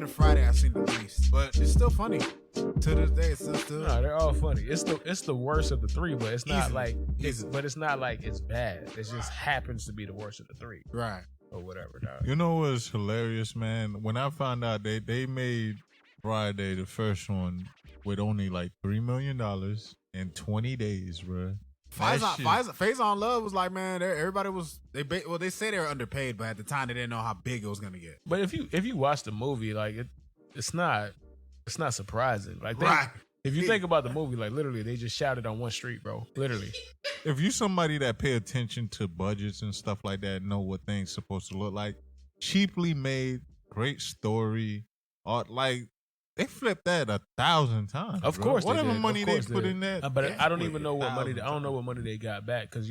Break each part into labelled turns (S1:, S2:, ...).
S1: Freeman and Friday I've seen the least, but it's still funny. To this day, it's still.
S2: No, they're all funny. It's the worst of the three, but it's not
S1: Easily.
S2: it's not like it's bad. It just happens to be the worst of the three,
S1: Right.
S2: or whatever. Dog.
S3: You know what's hilarious, man? When I found out they made Friday the first one with only like $3 million in 20 days, bro.
S1: Phase on Love was like, man, everybody was they say they were underpaid, but at the time they didn't know how big it was gonna get.
S2: But if you watch the movie, like it's not surprising. Like
S1: Right.
S2: if you think about the movie, like literally they just shouted on one street, bro. Literally.
S3: If you somebody that pay attention to budgets and stuff like that, know what things supposed to look like, cheaply made, great story, art, like they flipped that 1,000 times.
S2: Of
S3: bro.
S2: course,
S3: whatever
S2: they did.
S3: money
S2: Of
S3: they
S2: course
S3: put
S2: did.
S3: in that.
S2: But I don't even know what money.
S3: 1,000
S2: I don't know what money they got back because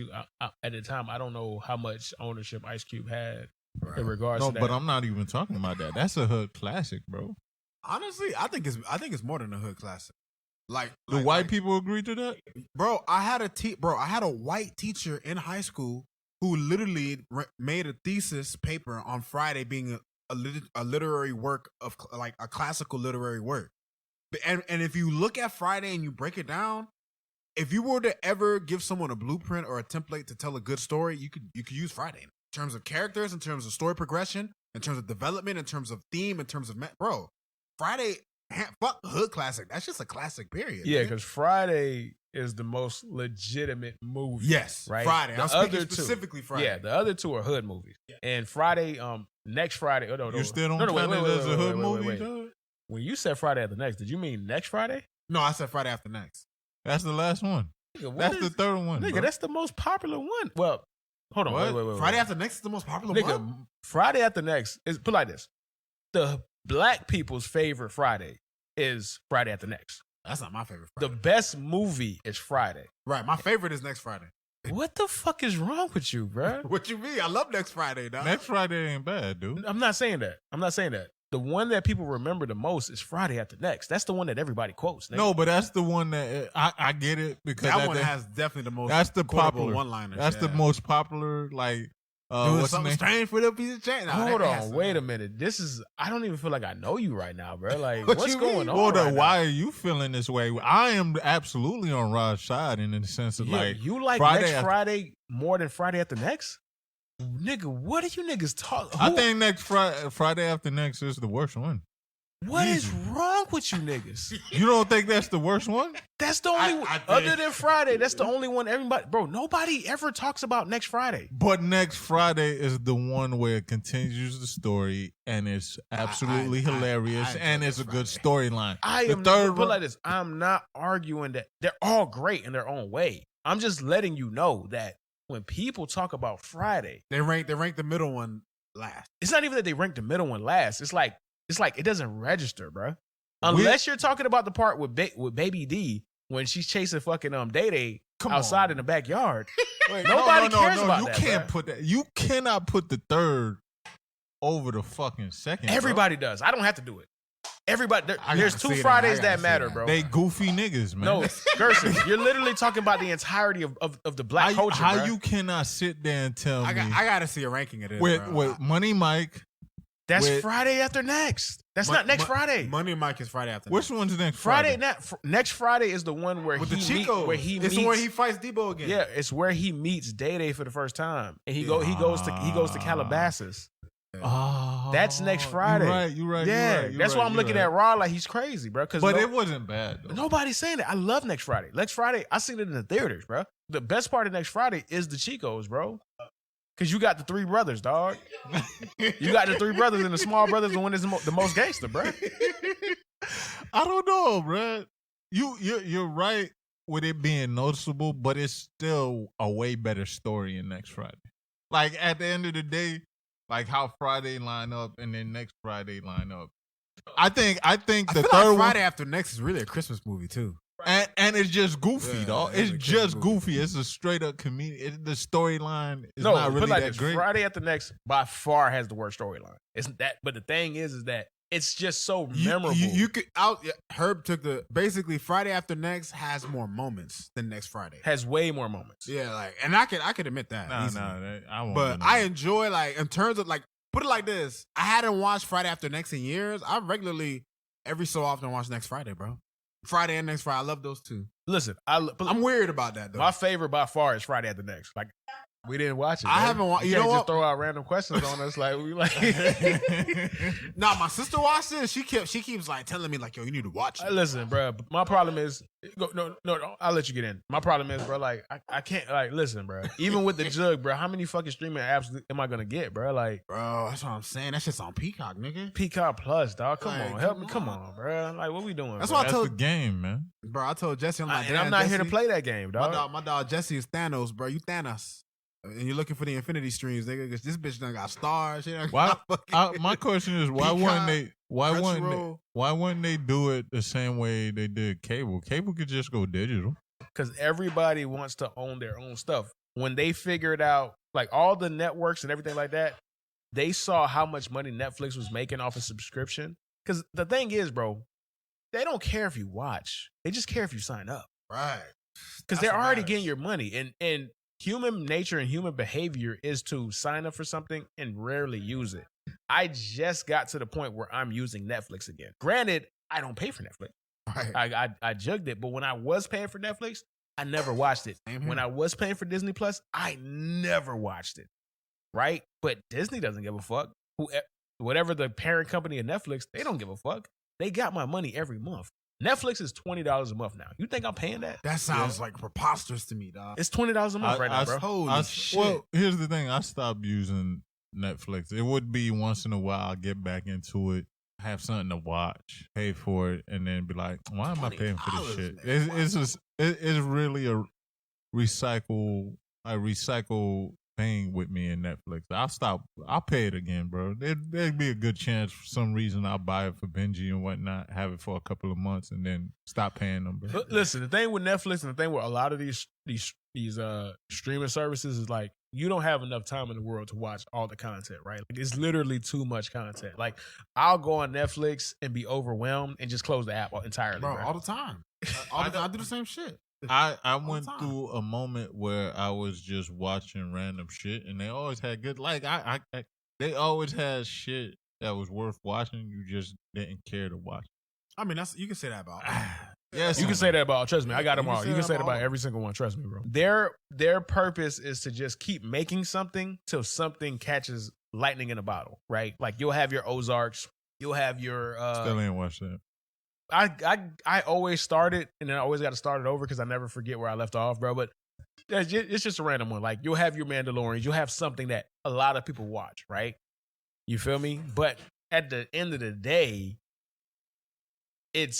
S2: at the time I don't know how much ownership Ice Cube had in regards to that.
S3: No, but I'm not even talking about that. That's a hood classic, bro.
S1: Honestly, I think it's more than a hood classic. Like
S3: White people agree to that?
S1: Bro, I had a white teacher in high school who literally made a thesis paper on Friday being a literary work of like a classical literary work. And if you look at Friday and you break it down, if you were to ever give someone a blueprint or a template to tell a good story, you could use Friday in terms of characters, in terms of story progression, in terms of development, in terms of theme, in terms of bro. Friday, fuck hood classic. That's just a classic period.
S2: Yeah,
S1: man.
S2: because Friday is the most legitimate movie.
S1: Yes,
S2: right.
S1: Friday.
S2: The
S1: I'm speaking
S2: other two-
S1: specifically Friday.
S2: Yeah, the other two are hood movies. Yeah. And Friday, next Friday. Oh no,
S3: You still don't
S2: wait,
S3: count it as a hood movie,
S2: wait.
S3: dog?
S2: When you said Friday after next, did you mean next Friday?
S1: No, I said Friday after next.
S3: That's the last one.
S2: Nigga, what
S3: That's
S2: is-
S3: the third one.
S2: Nigga,
S3: bro.
S2: that's the most popular one. Well, hold on.
S3: What?
S2: Wait.
S1: Friday after next is the most popular
S2: Nigga,
S1: one.
S2: Friday after next is put like this. The black people's favorite Friday is Friday after next.
S1: That's not my favorite
S2: The
S1: Friday.
S2: best movie is Friday.
S1: Right, my favorite is next Friday.
S2: What the fuck is wrong with you, bro?
S1: What you mean? I love next Friday, dog.
S3: Next Friday ain't bad, dude.
S2: I'm not saying that. The one that people remember the most is Friday after next. That's the one that everybody quotes. Nigga.
S3: No, but that's the one that I get it because
S1: that one has definitely the most.
S3: that's the
S1: quotable
S3: popular
S1: one-liners.
S3: That's the most popular. Like
S1: Doing
S3: what's the
S1: something
S3: name?
S1: strange for the piece of change. Nah,
S2: Hold
S1: that has
S2: on,
S1: to-
S2: wait a minute. I don't even feel like I know you right now, bro. Like,
S1: What
S2: what's
S1: you
S2: going
S1: mean?
S2: on?
S3: Well,
S2: right
S3: why are you feeling this way? I am absolutely on Rod's side in the sense of
S2: now?
S3: like
S2: you like
S3: Friday
S2: next
S3: after-
S2: Friday more than Friday after next? Nigga, what are you niggas talking?
S3: I think next Friday after next is the worst one.
S2: What is
S3: Easy.
S2: wrong with you niggas?
S3: You don't think that's the worst one?
S2: That's the only one.
S1: I think-
S2: Other than Friday, that's the only one everybody. Bro, nobody ever talks about next Friday.
S3: But next Friday is the one where it continues the story and it's absolutely hilarious
S1: I
S3: and
S1: enjoy
S3: it's a
S1: Next
S3: good storyline.
S2: I
S3: The
S2: am
S3: third
S2: put
S3: one-
S2: like this. I'm not arguing that they're all great in their own way. I'm just letting you know that when people talk about Friday,
S1: They rank the middle one last.
S2: it's not even that they rank the middle one last. It's like it doesn't register, bro. Unless you're talking about the part with Baby D when she's chasing fucking Day
S3: Come
S2: outside
S3: on.
S2: in the backyard.
S3: Wait,
S2: Nobody cares about
S3: you
S2: that,
S3: can't
S2: bruh.
S3: put that. You cannot put the third over the fucking second. bro.
S2: Everybody does. I don't have to do it. Everybody.
S1: I
S2: There's
S1: gotta
S2: two
S1: see that.
S2: Fridays
S1: I gotta
S2: that
S1: see
S2: matter,
S1: that.
S2: bro.
S3: They goofy niggas, man.
S2: No, Gerson, you're literally talking about the entirety of the black culture.
S3: How
S2: bruh.
S3: you cannot sit there and tell
S1: I
S3: me
S1: gotta see a ranking of this.
S3: with
S1: bro.
S3: Money Mike?
S2: That's
S3: with-
S2: Friday after next. That's not next Friday.
S1: Money Mike is Friday after.
S3: Which
S1: next.
S3: one's next
S2: Friday.
S3: Friday?
S2: Next Friday is the one where
S1: With
S2: he
S1: the Chico?
S2: where he
S1: it's
S2: meets.
S1: where he fights Debo again.
S2: Yeah, it's where he meets Day for the first time, and he goes to Calabasas.
S3: Oh,
S2: That's next Friday.
S3: You're right.
S2: Yeah,
S3: you're
S2: that's
S3: right,
S2: why I'm
S3: you're
S2: looking
S3: right.
S2: at Raw like he's crazy, bro.
S3: But it wasn't bad though.
S2: Nobody's saying that. I love Next Friday. Next Friday, I seen it in the theaters, bro. The best part of Next Friday is the Chicos, bro. Cause you got the three brothers, dog. You got the three brothers, and the small brothers, the one that's the most gangster, bro.
S3: I don't know, bro. You're right with it being noticeable, but it's still a way better story in Next Friday. Like at the end of the day, like how Friday line up and then next Friday line up. I think
S1: I
S3: the
S1: feel
S3: third
S1: like
S3: one
S1: Friday after next is really a Christmas movie too.
S3: and it's just goofy,
S1: Yeah,
S3: dog.
S1: it's
S3: It's
S1: a
S3: just
S1: Christmas movie.
S3: goofy. It's a straight up comedian. The storyline is
S2: No,
S3: not
S2: put
S3: really
S2: like
S3: that
S2: this.
S3: great.
S2: Friday after next by far has the worst storyline. Isn't that? But the thing is that it's just so memorable.
S1: You could out. Herb took basically Friday after next has more moments than next Friday.
S2: has way more moments.
S1: Yeah, like, and I could admit that.
S3: Nah,
S1: easily.
S3: I won't.
S1: But
S3: do
S1: I
S3: that.
S1: enjoy like in terms of like Put it like this: I hadn't watched Friday After Next in years. I regularly, every so often, watch Next Friday, bro. Friday and Next Friday. I love those two.
S2: Listen,
S1: I'm weird about that though.
S2: My favorite by far is Friday After Next. Like we didn't watch it.
S1: I
S2: man.
S1: haven't watched. You
S2: can't
S1: know
S2: just
S1: what?
S2: throw out random questions on us like we like.
S1: Nah, my sister watched it. She keeps like telling me like, yo, you need to watch it.
S2: Listen, bro. My problem is, no, I'll let you get in. My problem is, bro. Like I can't. Like, listen, bro. Even with the jug, bro. How many fucking streaming apps am I gonna get, bro? Like,
S1: bro, that's what I'm saying. That shit's on Peacock, nigga.
S2: Peacock Plus, dog. Come
S1: Like,
S2: on, help me. Come on, bro. Like, what we doing?
S1: That's
S2: bro?
S1: what I
S3: That's
S1: told
S3: the game, man.
S1: bro. I told Jesse, I'm like,
S2: And I'm
S1: "Damn,
S2: not
S1: Jesse,
S2: here to play that game, dog.
S1: My dog Jesse is Thanos, bro. You Thanos. And you're looking for the infinity streams, nigga, because this bitch done got stars. She done
S3: Why?
S1: got
S3: My question is, why
S1: Peacock,
S3: wouldn't they?
S1: Crunchyroll.
S3: Why wouldn't they do it the same way they did cable? Cable could just go digital.
S2: Because everybody wants to own their own stuff. When they figured out, like all the networks and everything like that, they saw how much money Netflix was making off a subscription. Because the thing is, bro, they don't care if you watch. They just care if you sign up.
S1: right.
S2: Because
S1: That's
S2: they're
S1: what
S2: already
S1: matters.
S2: getting your money. And human nature and human behavior is to sign up for something and rarely use it. I just got to the point where I'm using Netflix again. Granted, I don't pay for Netflix.
S1: Right.
S2: I jugged it, but when I was paying for Netflix, I never watched it.
S1: Same here.
S2: When I was paying for Disney Plus, I never watched it. Right? But Disney doesn't give a fuck. Whatever the parent company of Netflix, they don't give a fuck. They got my money every month. Netflix is $20 a month now. You think I'm paying that?
S1: That sounds like preposterous to me, dog.
S2: It's $20 a month right now, bro.
S1: Holy shit.
S3: Well, here's the thing. I stopped using Netflix. It would be once in a while I get back into it, have something to watch, pay for it, and then be like, why am I paying for this shit?
S1: man.
S3: It's really a recycle thing with me in Netflix. I'll pay it again, bro. There'd be a good chance for some reason I'll buy it for Benji and whatnot, have it for a couple of months, and then stop paying them, bro.
S2: Listen, the thing with Netflix and the thing with a lot of these streaming services is like you don't have enough time in the world to watch all the content, right? Like it's literally too much content. Like I'll go on Netflix and be overwhelmed and just close the app entirely,
S1: bro,
S2: bro.
S1: all the time. I do the same shit.
S3: I went
S1: time.
S3: through a moment where I was just watching random shit, and they always had good. Like they always had shit that was worth watching. You just didn't care to watch.
S1: I mean, you can say that about.
S3: Yes,
S2: You can say that about. Trust me, I got them
S1: You can
S2: all.
S1: say
S2: You can
S1: that
S2: say that
S1: about
S2: about
S1: all.
S2: every single one. Trust me, bro. Their purpose is to just keep making something till something catches lightning in a bottle, right? Like you'll have your Ozarks, you'll have your.
S3: Still ain't watched that.
S2: I always start it and then I always got to start it over because I never forget where I left off, bro. But it's just a random one. Like you'll have your Mandalorians, you'll have something that a lot of people watch, right? You feel me? But at the end of the day, it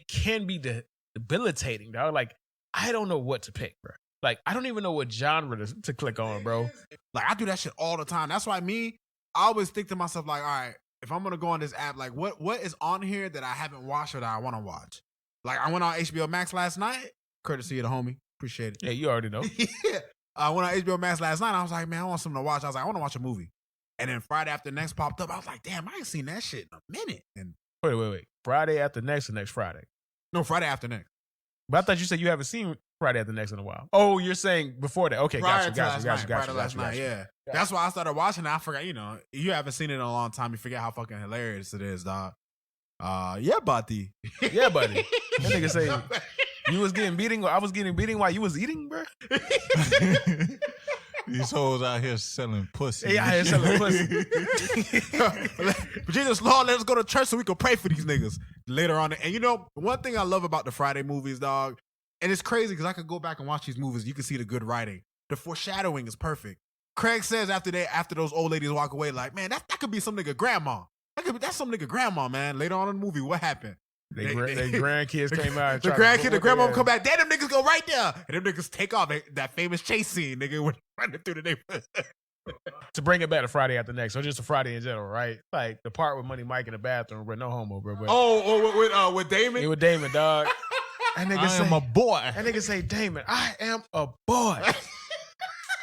S2: can be debilitating, dog. Like I don't know what to pick, bro. Like I don't even know what genre to click on, bro.
S1: Like I do that shit all the time. That's why I always think to myself like, all right, if I'm gonna go on this app, like what is on here that I haven't watched or that I want to watch? Like I went on HBO Max last night, courtesy of the homie. Appreciate it.
S2: Yeah, you already know.
S1: Yeah. I went on HBO Max last night. I was like, man, I want something to watch. I was like, I want to watch a movie. And then Friday After Next popped up. I was like, damn, I ain't seen that shit in a minute. And
S2: Wait. Friday After Next or next Friday?
S1: no, Friday After Next.
S2: But I thought you said you haven't seen Friday After Next in a while. Oh, you're saying before that. Okay,
S1: Prior
S2: got
S1: to
S2: you.
S1: last night, yeah. That's why I started watching it. I forgot, you haven't seen it in a long time. You forget how fucking hilarious it is, dog. Yeah, buddy.
S2: Yeah, buddy. That nigga say you was getting beating. I was getting beating while you was eating, bro.
S3: These hoes out here selling pussy.
S2: Yeah, out here selling pussy.
S1: Jesus Lord, let us go to church so we can pray for these niggas later on. And one thing I love about the Friday movies, dog, and it's crazy because I could go back and watch these movies. You can see the good writing. The foreshadowing is perfect. Craig says after those old ladies walk away, like, man, that could be some nigga grandma. That's some nigga grandma, man. Later on in the movie, what happened?
S2: They grandkids came out.
S1: The grandma come back. Then them niggas go right there. And them niggas take off that famous chase scene, nigga, when running through the neighborhood.
S2: To bring it back to Friday After Next, or just a Friday in general, right? Like the part with Money Mike in the bathroom, but no homo, bro.
S1: But with Damon?
S2: It was Damon, dog. That nigga
S3: I am a boy.
S2: That nigga say, Damon, I am a boy.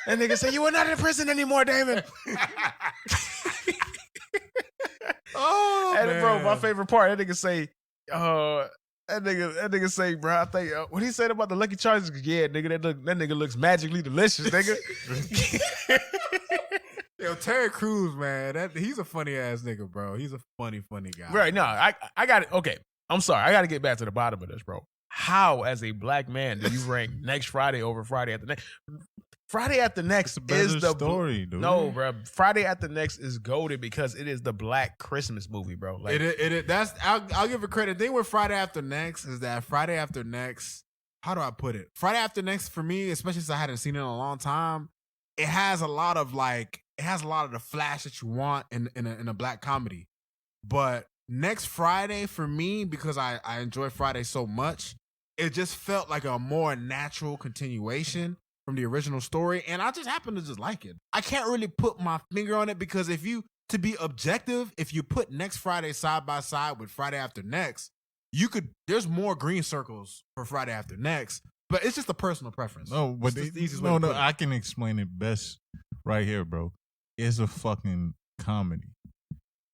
S2: That nigga say, you are not in prison anymore, Damon.
S1: Man.
S2: Bro, my favorite part, that nigga say, that nigga say, bro, I think what he said about the Lucky Charms, yeah, nigga, that nigga looks magically delicious, nigga.
S1: Yeah, Yo, Terry Crews, man, he's a funny ass nigga, bro. He's a funny guy.
S2: Right, no, I got it. Okay, I'm sorry. I got to get back to the bottom of this, bro. How, as a black man, do you rank Next Friday over Friday After Next? Friday After Next is the
S3: story, dude.
S2: No, bro. Friday After Next is goated because it is the Black Christmas movie, bro. Like
S1: That's I'll give it credit. The thing with Friday After Next is that Friday After Next, how do I put it? Friday After Next for me, especially since I hadn't seen it in a long time, it has a lot of the flash that you want in a black comedy. But Next Friday for me, because I enjoy Friday so much, it just felt like a more natural continuation from the original story, and I just happen to just like it. I can't really put my finger on it because to be objective, if you put Next Friday side by side with Friday After Next, there's more green circles for Friday After Next, but it's just a personal preference.
S3: No, but I can explain it best right here, bro. It's a fucking comedy.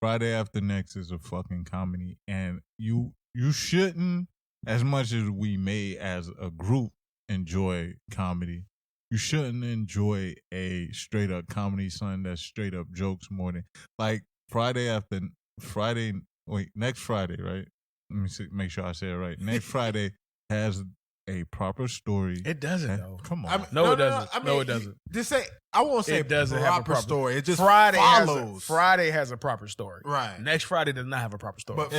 S3: Friday After Next is a fucking comedy, and you shouldn't, as much as we may as a group enjoy comedy, you shouldn't enjoy a straight up comedy, son, that's straight up jokes more than like Next Friday, right? Let me make sure I say it right. Next Friday has a proper story.
S2: It doesn't though.
S3: Come on.
S2: It doesn't. No, it doesn't.
S1: Just say I won't say
S2: it doesn't
S1: proper,
S2: have a proper
S1: story. It just
S2: Friday
S1: follows.
S2: Friday has a proper story.
S1: Right.
S2: Next Friday does not have a proper story.
S1: But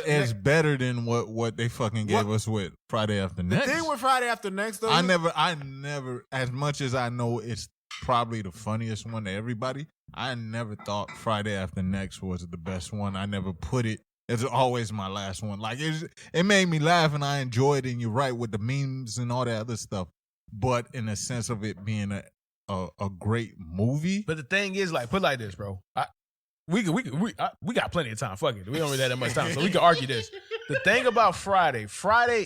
S3: It's better than what they fucking gave us with Friday After Next.
S1: The thing with Friday After Next, though,
S3: I never, as much as I know it's probably the funniest one to everybody, I never thought Friday After Next was the best one. I never put it. It's always my last one. Like it made me laugh and I enjoyed it. And you're right with the memes and all that other stuff. But in the sense of it being a great movie.
S2: But the thing is, like, put it like this, bro. We got plenty of time. Fuck it. We don't really have that much time, so we can argue this. The thing about Friday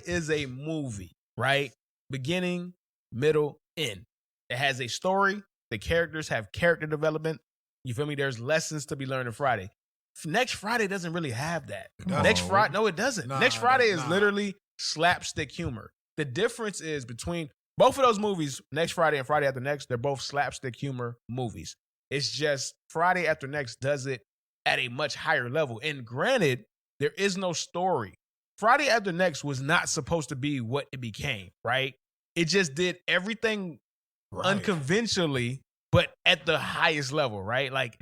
S2: is a movie, right? Beginning, middle, end. It has a story. The characters have character development. You feel me? There's lessons to be learned in Friday. Next Friday doesn't really have that.
S3: No.
S2: Next Friday, no, it doesn't. Next Friday is
S1: nah.
S2: literally slapstick humor. The difference is between both of those movies, Next Friday and Friday After Next, they're both slapstick humor movies. It's just Friday After Next does it at a much higher level. And granted, there is no story. Friday After Next was not supposed to be what it became, right? It just did everything unconventionally, but at the highest level, right? Like,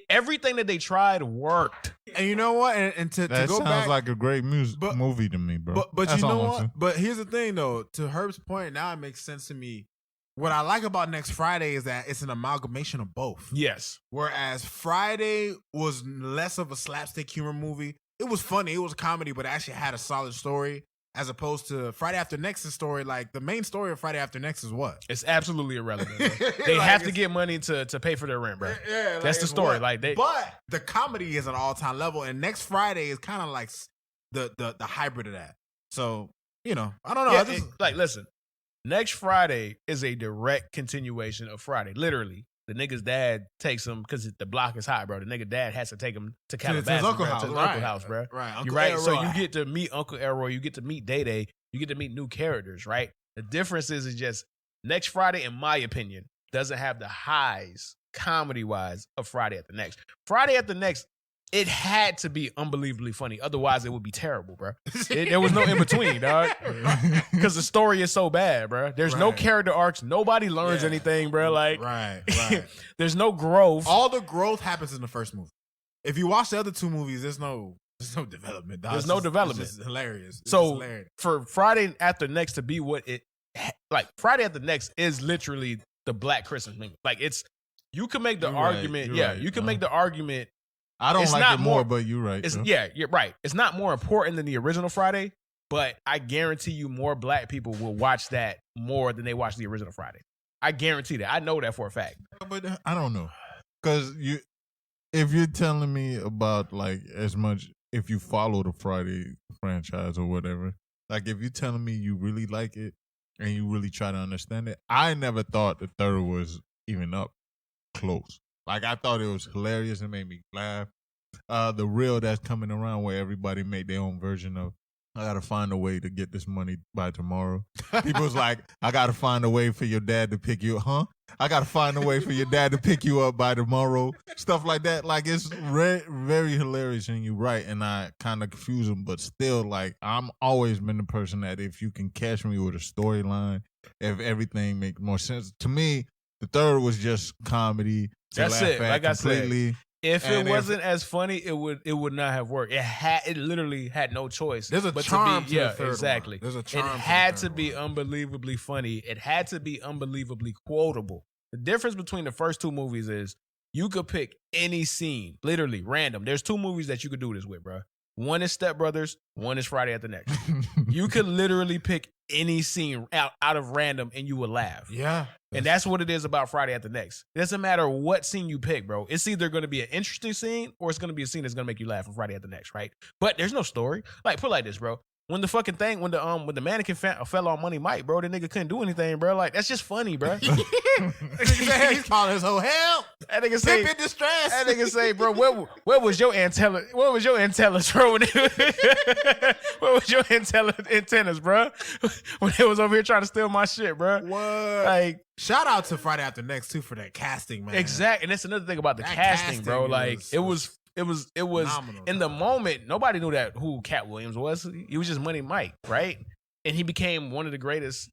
S2: everything that they tried worked.
S1: And you know what? And to
S3: that
S1: go
S3: sounds
S1: back,
S3: like a great movie to me, bro.
S1: But you know what? But here's the thing, though. To Herb's point, now it makes sense to me. What I like about Next Friday is that it's an amalgamation of both.
S2: Yes.
S1: Whereas Friday was less of a slapstick humor movie. It was funny. It was a comedy, but it actually had a solid story. As opposed to Friday After Next's story, like the main story of Friday After Next is what?
S2: It's absolutely irrelevant. Bro. They have to get money to pay for their rent, bro.
S1: Yeah,
S2: that's the story.
S1: But the comedy is an all-time level, and Next Friday is kind of like the hybrid of that. So I don't know.
S2: Yeah, listen, Next Friday is a direct continuation of Friday. Literally, the nigga's dad takes him because the block is hot, bro. The nigga dad has to take him to Calabasas,
S1: to his
S2: uncle house, bro.
S1: Right,
S2: You're right. So you get to meet Uncle Elroy, you get to meet Day Day, you get to meet new characters, right? The difference is just Next Friday, in my opinion, doesn't have the highs comedy-wise of Friday After Next. Friday After Next, it had to be unbelievably funny. Otherwise, it would be terrible, bro. There was no in-between, dog. Because the story is so bad, bro. There's no character arcs. Nobody learns anything, bro. Like,
S1: right.
S2: There's no growth.
S1: All the growth happens in the first movie. If you watch the other two movies, there's no development, dog.
S2: There's no development.
S1: It's just hilarious.
S2: For Friday After Next to be what it... Like, Friday After Next is literally the Black Christmas movie. Like, it's... You can make the argument... you can make the argument...
S3: I don't like it more, but you're right.
S2: You're right. It's not more important than the original Friday, but I guarantee you more black people will watch that more than they watch the original Friday. I guarantee that. I know that for a fact.
S3: But I don't know. Because if you're telling me about, like, as much, if you follow the Friday franchise or whatever, like, if you're telling me you really like it and you really try to understand it, I never thought the third was even up close. Like, I thought it was hilarious. It made me laugh. The reel that's coming around where everybody made their own version of, I got to find a way to get this money by tomorrow. People's like, I got to find a way for your dad to pick you up. Huh? I gotta find a way for your dad to pick you up by tomorrow. Stuff like that. Like it's very hilarious, and you're right. And I kind of confuse them, but still, like I'm always been the person that if you can catch me with a storyline, if everything makes more sense to me. The third was just comedy.
S2: That's it. Like
S3: completely.
S2: I said. If it wasn't as funny, it would not have worked. It literally had no choice.
S1: There's a charm to the third
S2: exactly.
S1: One. There's a charm.
S2: It had to be unbelievably funny. It had to be unbelievably quotable. The difference between the first two movies is you could pick any scene, literally random. There's two movies that you could do this with, bro. One is Step Brothers. One is Friday After Next. You could literally pick any scene out of random and you would laugh.
S1: Yeah.
S2: And that's what it is about Friday After Next. It doesn't matter what scene you pick, bro. It's either going to be an interesting scene or it's going to be a scene that's going to make you laugh on Friday After Next, right? But there's no story. Like, put it like this, bro. When the fucking thing, when the mannequin fell on Money Mike, bro, the nigga couldn't do anything, bro. Like, that's just funny, bro.
S1: He's calling his whole help.
S2: That nigga say,
S1: in distress.
S2: That nigga say, bro, where was your antenna? Where was your antennas, bro? Where was your antennas, bro? When they was over here trying to steal my shit, bro.
S1: What?
S2: Like,
S1: shout out to Friday After Next too for that casting, man.
S2: Exactly, and that's another thing about the casting, bro. Like, it was phenomenal, in the moment. Nobody knew who Cat Williams was. He was just Money Mike, right? And he became one of the greatest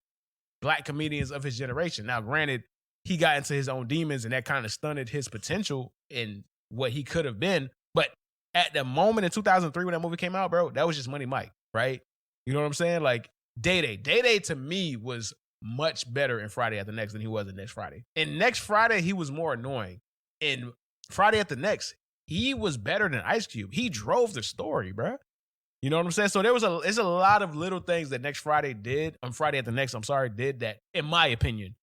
S2: black comedians of his generation. Now, granted, he got into his own demons, and that kind of stunted his potential in what he could have been. But at the moment in 2003 when that movie came out, bro, that was just Money Mike, right? You know what I'm saying? Like, Day Day to me was much better in Friday After Next than he was in Next Friday. In Next Friday, he was more annoying. In Friday After Next, he was better than Ice Cube. He drove the story, bro. You know what I'm saying? So there's a lot of little things that Friday After Next, did that, in my opinion,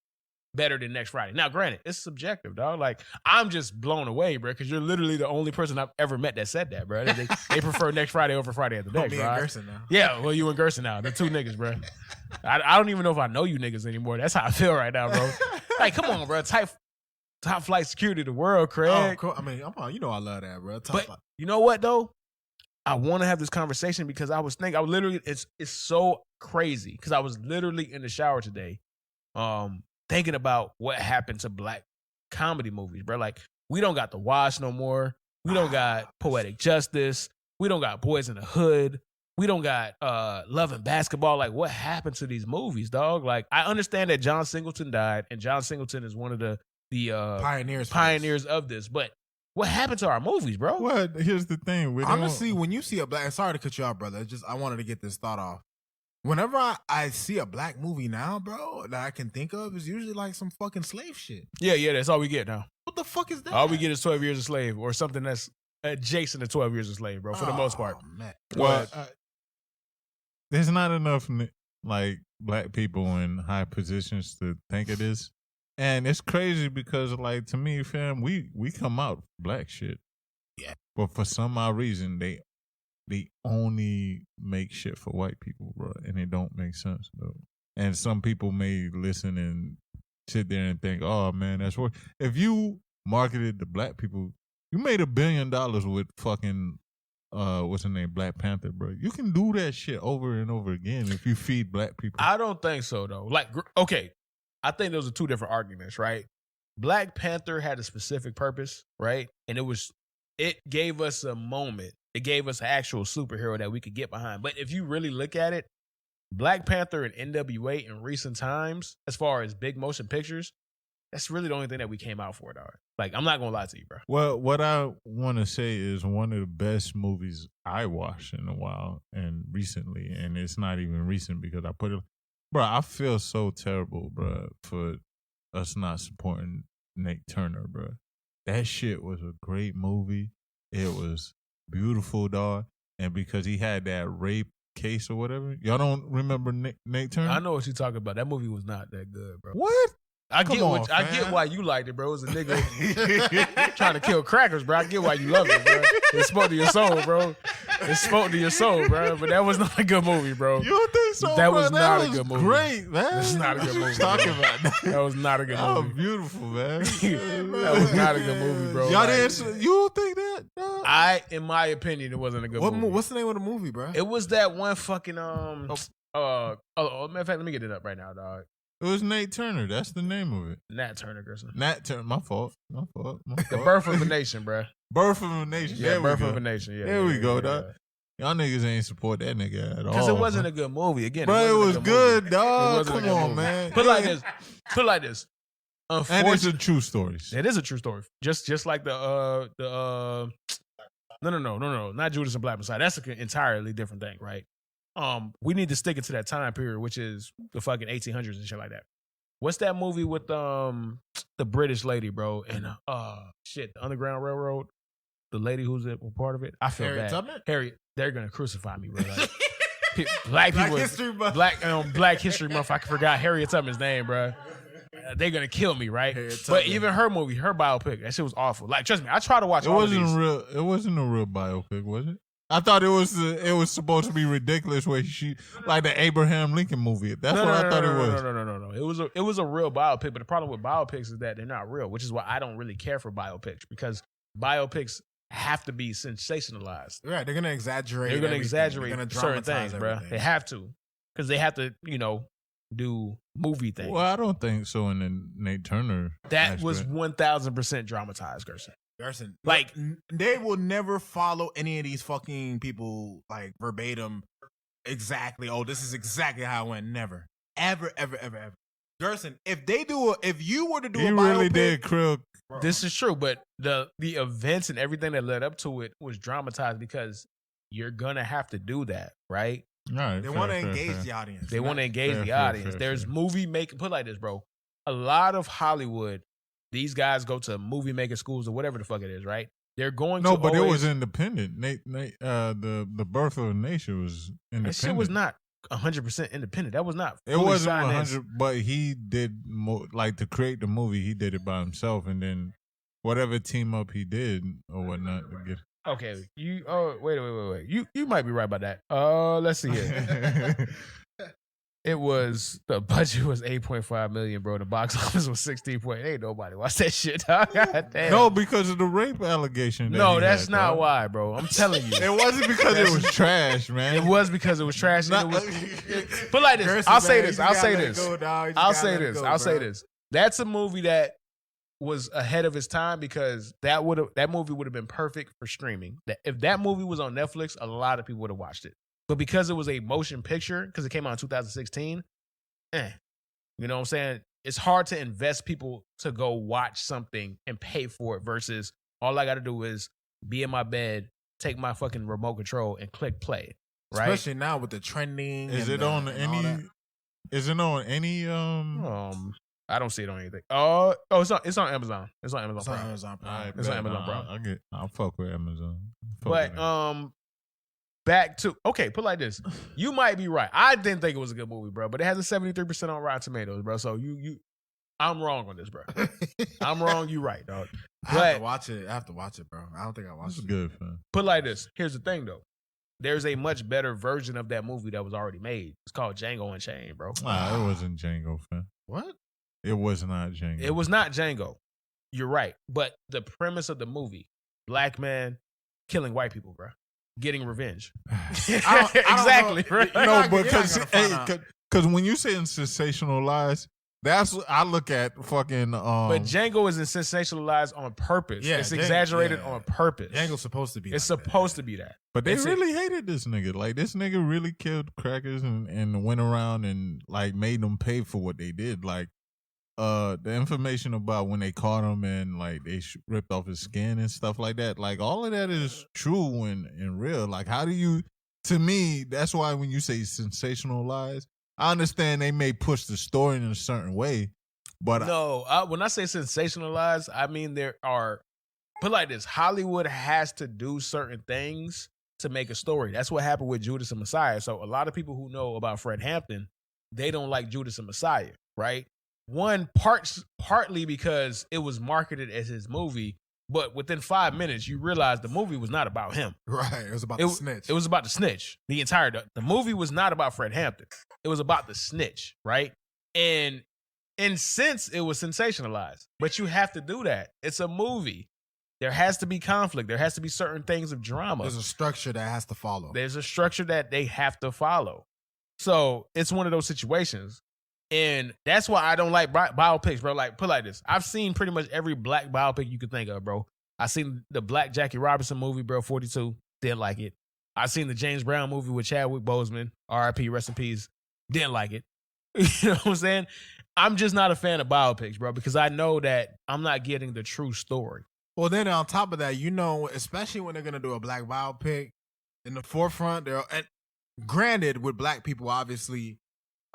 S2: better than Next Friday. Now, granted, it's subjective, dog. Like, I'm just blown away, bro, because you're literally the only person I've ever met that said that, bro. They prefer Next Friday over Friday After Next,
S1: me
S2: bro.
S1: and Gerson now.
S2: Yeah, well, you and Gerson now. The two niggas, bro. I don't even know if I know you niggas anymore. That's how I feel right now, bro. Like, come on, bro. Top flight security of the world, Craig.
S1: Oh, cool. I mean, you know I love that, bro.
S2: But you know what, though? I want to have this conversation because it's so crazy because I was literally in the shower today thinking about what happened to black comedy movies, bro. Like, we don't got The Wash no more. We don't got Poetic Justice. We don't got Boys in the Hood. We don't got Love and Basketball. Like, what happened to these movies, dog? Like, I understand that John Singleton died, and John Singleton is one of the pioneers of this. But what happened to our movies, bro?
S3: Well, here's the thing.
S1: Honestly, when you see a black, sorry to cut you off, brother. I wanted to get this thought off. Whenever I see a black movie now, bro, that I can think of is usually like some fucking slave shit.
S2: Yeah, that's all we get now.
S1: What the fuck is that?
S2: All we get is 12 Years a Slave or something that's adjacent to 12 Years a Slave, bro, for the most part.
S1: Man.
S3: Well, there's not enough like black people in high positions to think of this. And it's crazy because, like, to me, fam, we come out black shit.
S1: Yeah.
S3: But for some odd reason, they only make shit for white people, bro. And it don't make sense, though. And some people may listen and sit there and think, oh, man, that's what. If you marketed to black people, you made $1 billion with fucking, what's her name, Black Panther, bro. You can do that shit over and over again if you feed black people.
S2: I don't think so, though. Like, okay. I think those are two different arguments, right? Black Panther had a specific purpose, right? And it gave us a moment. It gave us an actual superhero that we could get behind. But if you really look at it, Black Panther and NWA in recent times, as far as big motion pictures, that's really the only thing that we came out for, dog. Like, I'm not going to lie to you, bro.
S3: Well, what I want to say is one of the best movies I watched in a while and recently, and it's not even recent because I put it. Bro, I feel so terrible, bro, for us not supporting Nate Turner, bro. That shit was a great movie. It was beautiful, dog. And because he had that rape case or whatever, y'all don't remember Nate Turner?
S2: I know what you're talking about. That movie was not that good, bro.
S3: What?
S2: I get why you liked it, bro. It was a nigga trying to kill crackers, bro. I get why you love it, bro. It spoke to your soul, bro. It spoke to your soul, bro. But that was not a good movie, bro.
S3: You don't think so,
S2: that
S3: bro?
S2: Was not a good movie.
S3: Great, man.
S2: That's not a good movie.
S3: Talking about
S2: that was not a good movie.
S3: That was beautiful, man.
S2: That was not a good movie, bro.
S3: Y'all didn't. You don't think that? No.
S2: In my opinion, it wasn't a good movie.
S1: What's the name of the movie, bro?
S2: It was that one fucking matter of fact, let me get it up right now, dog.
S3: It was Nate Turner. That's the name of it.
S2: Nat Turner, Gerson.
S3: Nat Turner. My fault.
S2: The Birth of a Nation, bro.
S3: Birth of a Nation.
S2: Yeah, Birth of a Nation. Yeah,
S3: there we go, dog. Y'all niggas ain't support that nigga at all.
S2: Because it wasn't a good movie. Again,
S3: bro, it was good, dog.
S2: Come
S3: on, man.
S2: Put it like this.
S3: And it's a true story.
S2: It is a true story. Just like no, not Judas and Black Messiah. That's an entirely different thing, right? We need to stick it to that time period, which is the fucking 1800s and shit like that. What's that movie with the British lady, bro? And the Underground Railroad. The lady who's a part of it. I feel
S1: Harriet
S2: bad.
S1: Tubman?
S2: Harriet, they're gonna crucify me, bro. Like, Black History Month. Black History Month. I forgot Harriet Tubman's name, bro. They're gonna kill me, right? But even her movie, her biopic, that shit was awful. Like, trust me, I try to watch. It wasn't
S3: a real biopic, was it? I thought it was supposed to be ridiculous where she like the Abraham Lincoln movie. That's what I thought it was.
S2: No. It was a real biopic, but the problem with biopics is that they're not real, which is why I don't really care for biopics, because biopics have to be sensationalized.
S1: Right, they're gonna exaggerate.
S2: They're gonna exaggerate
S1: they're gonna
S2: certain things, bro. They have to, because they have to, do movie things.
S3: Well, I don't think so. In the Nate Turner,
S2: that was 1,000% dramatized, Gerson.
S1: Like, they will never follow any of these fucking people like verbatim. Exactly. Oh, this is exactly how it went. Never, ever. Gerson, if you were to do a biopic,
S3: really did Krill.
S2: This is true, but the events and everything that led up to it was dramatized because you're gonna have to do that, right?
S3: Right.
S1: They want to engage the audience.
S2: They want to engage the audience. There's movie making. Put it like this, bro. A lot of Hollywood, these guys go to movie making schools or whatever the fuck it is, right? They're going to.
S3: No, but it was independent. The Birth of a Nation was independent.
S2: That shit was not 100% independent. That was not.
S3: It wasn't 100, but he did like to create the movie. He did it by himself, and then whatever team up he did or whatnot.
S2: Okay, you. Oh, wait. You might be right about that. Let's see here. The budget was $8.5 million, bro. The box office was 16.8. Ain't nobody watch that shit, dog. God damn.
S3: No, because of the rape allegation.
S2: No, that's not why, bro. I'm telling you.
S3: It wasn't because it was trash, man.
S2: It was because it was trash. But like this,
S1: Gerson,
S2: I'll say
S1: man,
S2: this. I'll say
S1: Go,
S2: this. That's a movie that was ahead of its time, because that movie would have been perfect for streaming. If that movie was on Netflix, a lot of people would have watched it. But because it was a motion picture, because it came out in 2016, you know what I'm saying? It's hard to invest people to go watch something and pay for it versus all I got to do is be in my bed, take my fucking remote control and click play. Right?
S1: Especially now with the trending.
S3: Is it on any? Is it on any?
S2: I don't see it on anything. It's on Amazon. It's on Amazon Prime.
S1: It's on Amazon Prime.
S2: It's on Amazon Prime.
S3: I'll fuck with Amazon.
S2: Back to, okay, put it like this. You might be right. I didn't think it was a good movie, bro, but it has a 73% on Rotten Tomatoes, bro. So I'm wrong on this, bro. I'm wrong. You right, dog.
S1: I have to watch it, bro. I don't think I watched it.
S3: It's good, fam.
S2: Put it like this. Here's the thing, though. There's a much better version of that movie that was already made. It's called Django Unchained, bro.
S3: Nah, it wasn't Django, fam.
S1: What?
S3: It was not Django.
S2: It was not Django. You're right. But the premise of the movie, black man killing white people, bro. Getting revenge. Exactly, right?
S3: No, because when you say sensationalized, that's what I look at fucking.
S2: But Django isn't sensationalized on purpose.
S1: Yeah,
S2: it's exaggerated on purpose.
S1: Django's supposed to be.
S2: It's supposed to be that.
S3: But they really hated this nigga. Like, this nigga really killed crackers and went around and like made them pay for what they did. Like, the information about when they caught him and like they ripped off his skin and stuff like that, like all of that is true and real. Like, how do you, to me, that's why when you say sensationalized, I understand they may push the story in a certain way, but
S2: when I say sensationalized, I mean there are, put like this, Hollywood has to do certain things to make a story. That's what happened with Judas and Messiah. So a lot of people who know about Fred Hampton, they don't like Judas and Messiah, right? One, partly because it was marketed as his movie, but within 5 minutes, you realize the movie was not about him.
S1: Right. It was about the snitch.
S2: It was about the snitch. The movie was not about Fred Hampton. It was about the snitch, right? And in sense, it was sensationalized. But you have to do that. It's a movie. There has to be conflict. There has to be certain things of drama.
S1: There's a structure that has to follow.
S2: There's a structure that they have to follow. So it's one of those situations. And that's why I don't like biopics, bro. Like, put it like this. I've seen pretty much every black biopic you could think of, bro. I seen the Black Jackie Robinson movie, bro, 42. Didn't like it. I seen the James Brown movie with Chadwick Boseman, R.I.P., rest in peace. Didn't like it. You know what I'm saying? I'm just not a fan of biopics, bro, because I know that I'm not getting the true story.
S1: Well, then on top of that, you know, especially when they're gonna do a black biopic, in the forefront, and granted, with black people, obviously,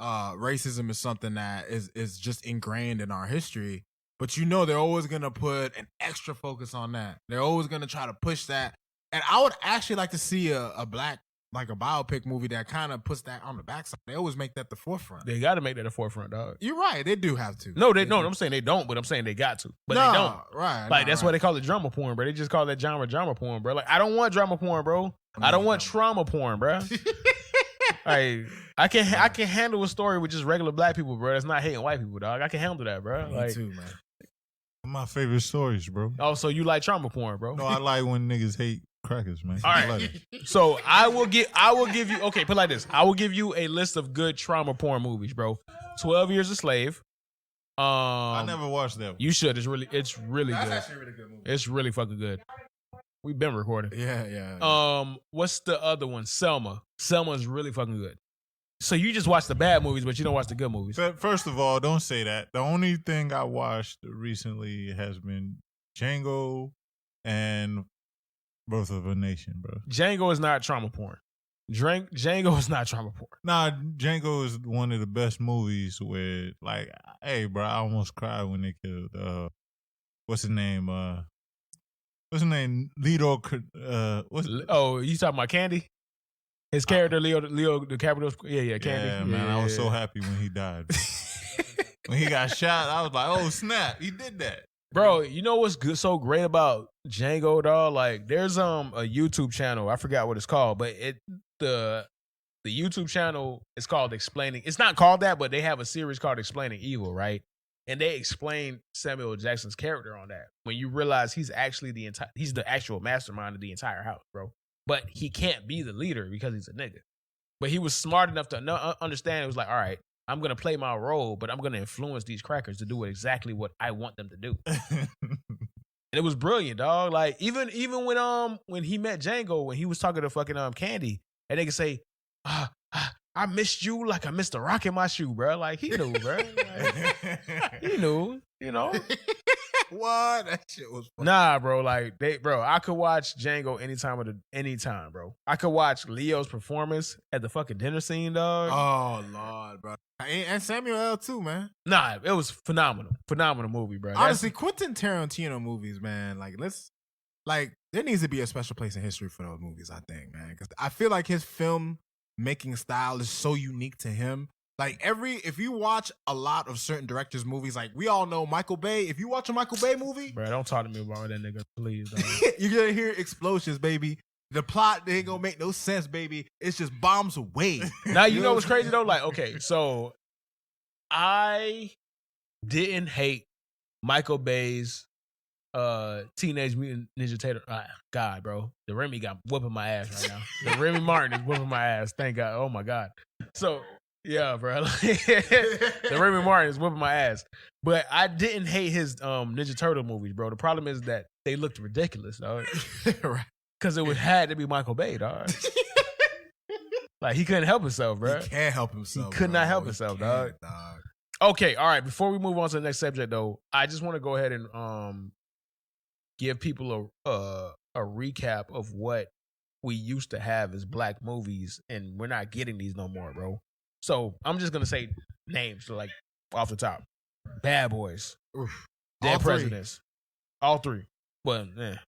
S1: racism is something that is just ingrained in our history. But you know, they're always gonna put an extra focus on that. They're always gonna try to push that. And I would actually like to see a black, like a biopic movie that kind of puts that on the backside. They always make that the forefront.
S2: They got to make that the forefront, dog.
S1: You're right. They do have to.
S2: No, I'm saying they don't, but I'm saying they got to. But they don't.
S1: Right.
S2: Like, that's why they call it drama porn, bro. They just call that genre porn, bro. Like, I don't want drama porn, bro. I don't want trauma porn, bro. Like, I can handle a story with just regular black people, bro. That's not hating white people, dog. I can handle that, bro.
S1: Me too, man.
S3: My favorite stories, bro.
S2: Oh, so you like trauma porn, bro?
S3: No, I like when niggas hate crackers, man.
S2: All right. So I will give you, okay, put it like this. I will give you a list of good trauma porn movies, bro. 12 Years a Slave.
S3: I never watched that one.
S2: You should. It's really
S1: That's
S2: good.
S1: actually a really good movie.
S2: It's really fucking good. We've been recording.
S1: Yeah.
S2: What's the other one? Selma. Selma's really fucking good. So you just watch the bad movies, but you don't watch the good movies.
S3: First of all, don't say that. The only thing I watched recently has been Django and Birth of a Nation, bro.
S2: Django is not trauma porn. Django is not trauma porn.
S3: Nah, Django is one of the best movies where, like, hey, bro, I almost cried when they killed, what's his name? Leo,
S2: Oh, you talking about Candy? His character, Leo DiCaprio. Yeah, Candy.
S3: Yeah, man, I was so happy when he died. When he got shot, I was like, oh, snap, he did that.
S2: Bro, you know what's good, so great about Django, dog? Like, there's a YouTube channel. I forgot what it's called, but the YouTube channel is called Explaining. It's not called that, but they have a series called Explaining Evil, right? And they explain Samuel Jackson's character on that. When you realize he's actually he's the actual mastermind of the entire house, bro. But he can't be the leader because he's a nigga. But he was smart enough to understand. It was like, all right, I'm going to play my role, but I'm going to influence these crackers to do exactly what I want them to do. And it was brilliant, dog. Like, even when he met Django, when he was talking to fucking Candy, and they could say, I missed you like I missed a rock in my shoe, bro. Like, he knew, bro. Like, he knew, you know.
S1: What? That shit was funny.
S2: Nah, bro. Like, I could watch Django anytime, bro. I could watch Leo's performance at the fucking dinner scene, dog.
S1: Oh Lord, bro. And Samuel L. too, man.
S2: Nah, it was phenomenal movie, bro.
S1: Honestly, Quentin Tarantino movies, man. Like, there needs to be a special place in history for those movies. I think, man, because I feel like his film making style is so unique to him. Like, if you watch a lot of certain directors' movies, like, we all know Michael Bay. If you watch a Michael Bay movie,
S2: bro, don't talk to me about that nigga, please.
S1: You're gonna hear explosions, baby. The plot ain't gonna make no sense, baby. It's just bombs away.
S2: Now, you know what's crazy though? Like, okay, so I didn't hate Michael Bay's Teenage Mutant Ninja Turtle. God, bro, the Remy got whooping my ass right now. The Remy Martin is whooping my ass. Thank God. Oh my God. So. Yeah, bro. The Remy Martin is whooping my ass. But I didn't hate his Ninja Turtle movies, bro. The problem is that they looked ridiculous, dog.
S1: Right.
S2: Because it had to be Michael Bay, dog. Like, he couldn't help himself, bro.
S1: He can't help himself.
S2: He could not help himself, dog. Okay, all right. Before we move on to the next subject, though, I just want to go ahead and give people a recap of what we used to have as black movies, and we're not getting these no more, bro. So I'm just gonna say names, like off the top. Bad Boys, Dead Presidents, all three. Well,
S1: the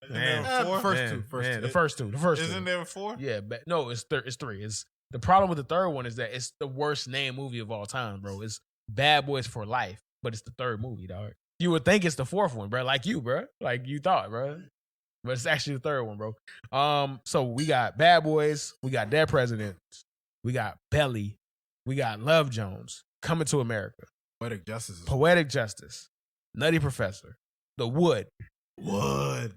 S1: first two.
S3: Isn't there 4?
S2: Yeah, but no, it's 3. It's the problem with the third one is that it's the worst named movie of all time, bro. It's Bad Boys for Life, but it's the third movie, dog. You would think it's the fourth one, bro. Like you thought, bro. But it's actually the third one, bro. So we got Bad Boys, we got Dead Presidents, we got Belly. We got Love Jones, Coming to America.
S1: Poetic Justice.
S2: Nutty Professor. The Wood.
S1: Norbit.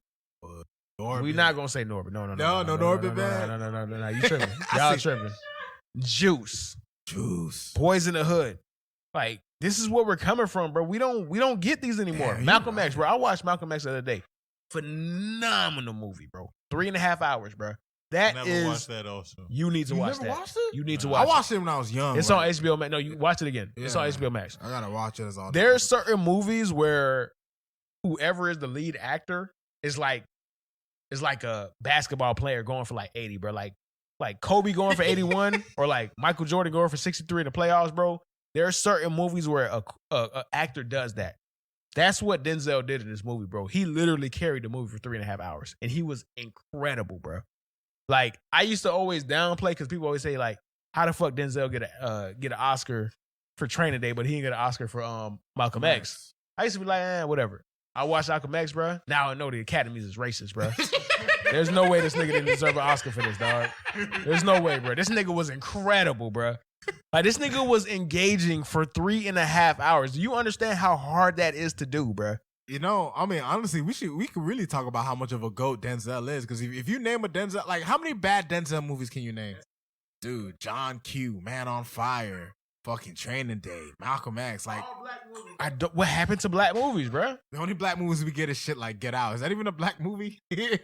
S2: We're not going to say Norbit. No,
S1: Norbit, man.
S2: No. You tripping. Y'all tripping. Juice.
S1: Juice.
S2: Boys in the Hood. Like, this is where we're coming from, bro. We don't get these anymore.
S1: Yeah,
S2: Malcolm
S1: right.
S2: X, bro. I watched Malcolm X the other day. Phenomenal movie, bro. 3.5 hours, bro. That
S3: Never
S2: is.
S3: watched that also.
S2: You need to
S1: You
S2: watch
S1: never
S2: that.
S1: watched it?
S2: You need to
S1: I
S2: watch
S1: watched it when I was young.
S2: It's on HBO Max. No, you watch it again. It's on
S1: Yeah.
S2: HBO Max.
S1: I gotta watch it as all.
S2: There's certain movies where whoever is the lead actor is like a basketball player going for like 80, bro. Like Kobe going for 81 or like Michael Jordan going for 63 in the playoffs, bro. There are certain movies where a actor does that. That's what Denzel did in this movie, bro. He literally carried the movie for 3.5 hours, and he was incredible, bro. Like, I used to always downplay because people always say, like, how the fuck Denzel get an Oscar for Training Day, but he didn't get an Oscar for Malcolm X. I used to be like, whatever. I watched Malcolm X, bro. Now I know the Academy is racist, bro. There's no way this nigga didn't deserve an Oscar for this, dog. There's no way, bro. This nigga was incredible, bro. Like, this nigga was engaging for 3.5 hours. Do you understand how hard that is to do, bro?
S1: You know, I mean, honestly, we could really talk about how much of a GOAT Denzel is. Because if you name a Denzel, like, how many bad Denzel movies can you name? Dude, John Q, Man on Fire, fucking Training Day, Malcolm X. Like,
S2: What happened to black movies, bro?
S1: the only black movies we get is shit like Get Out. Is that even a black movie?
S2: Yeah,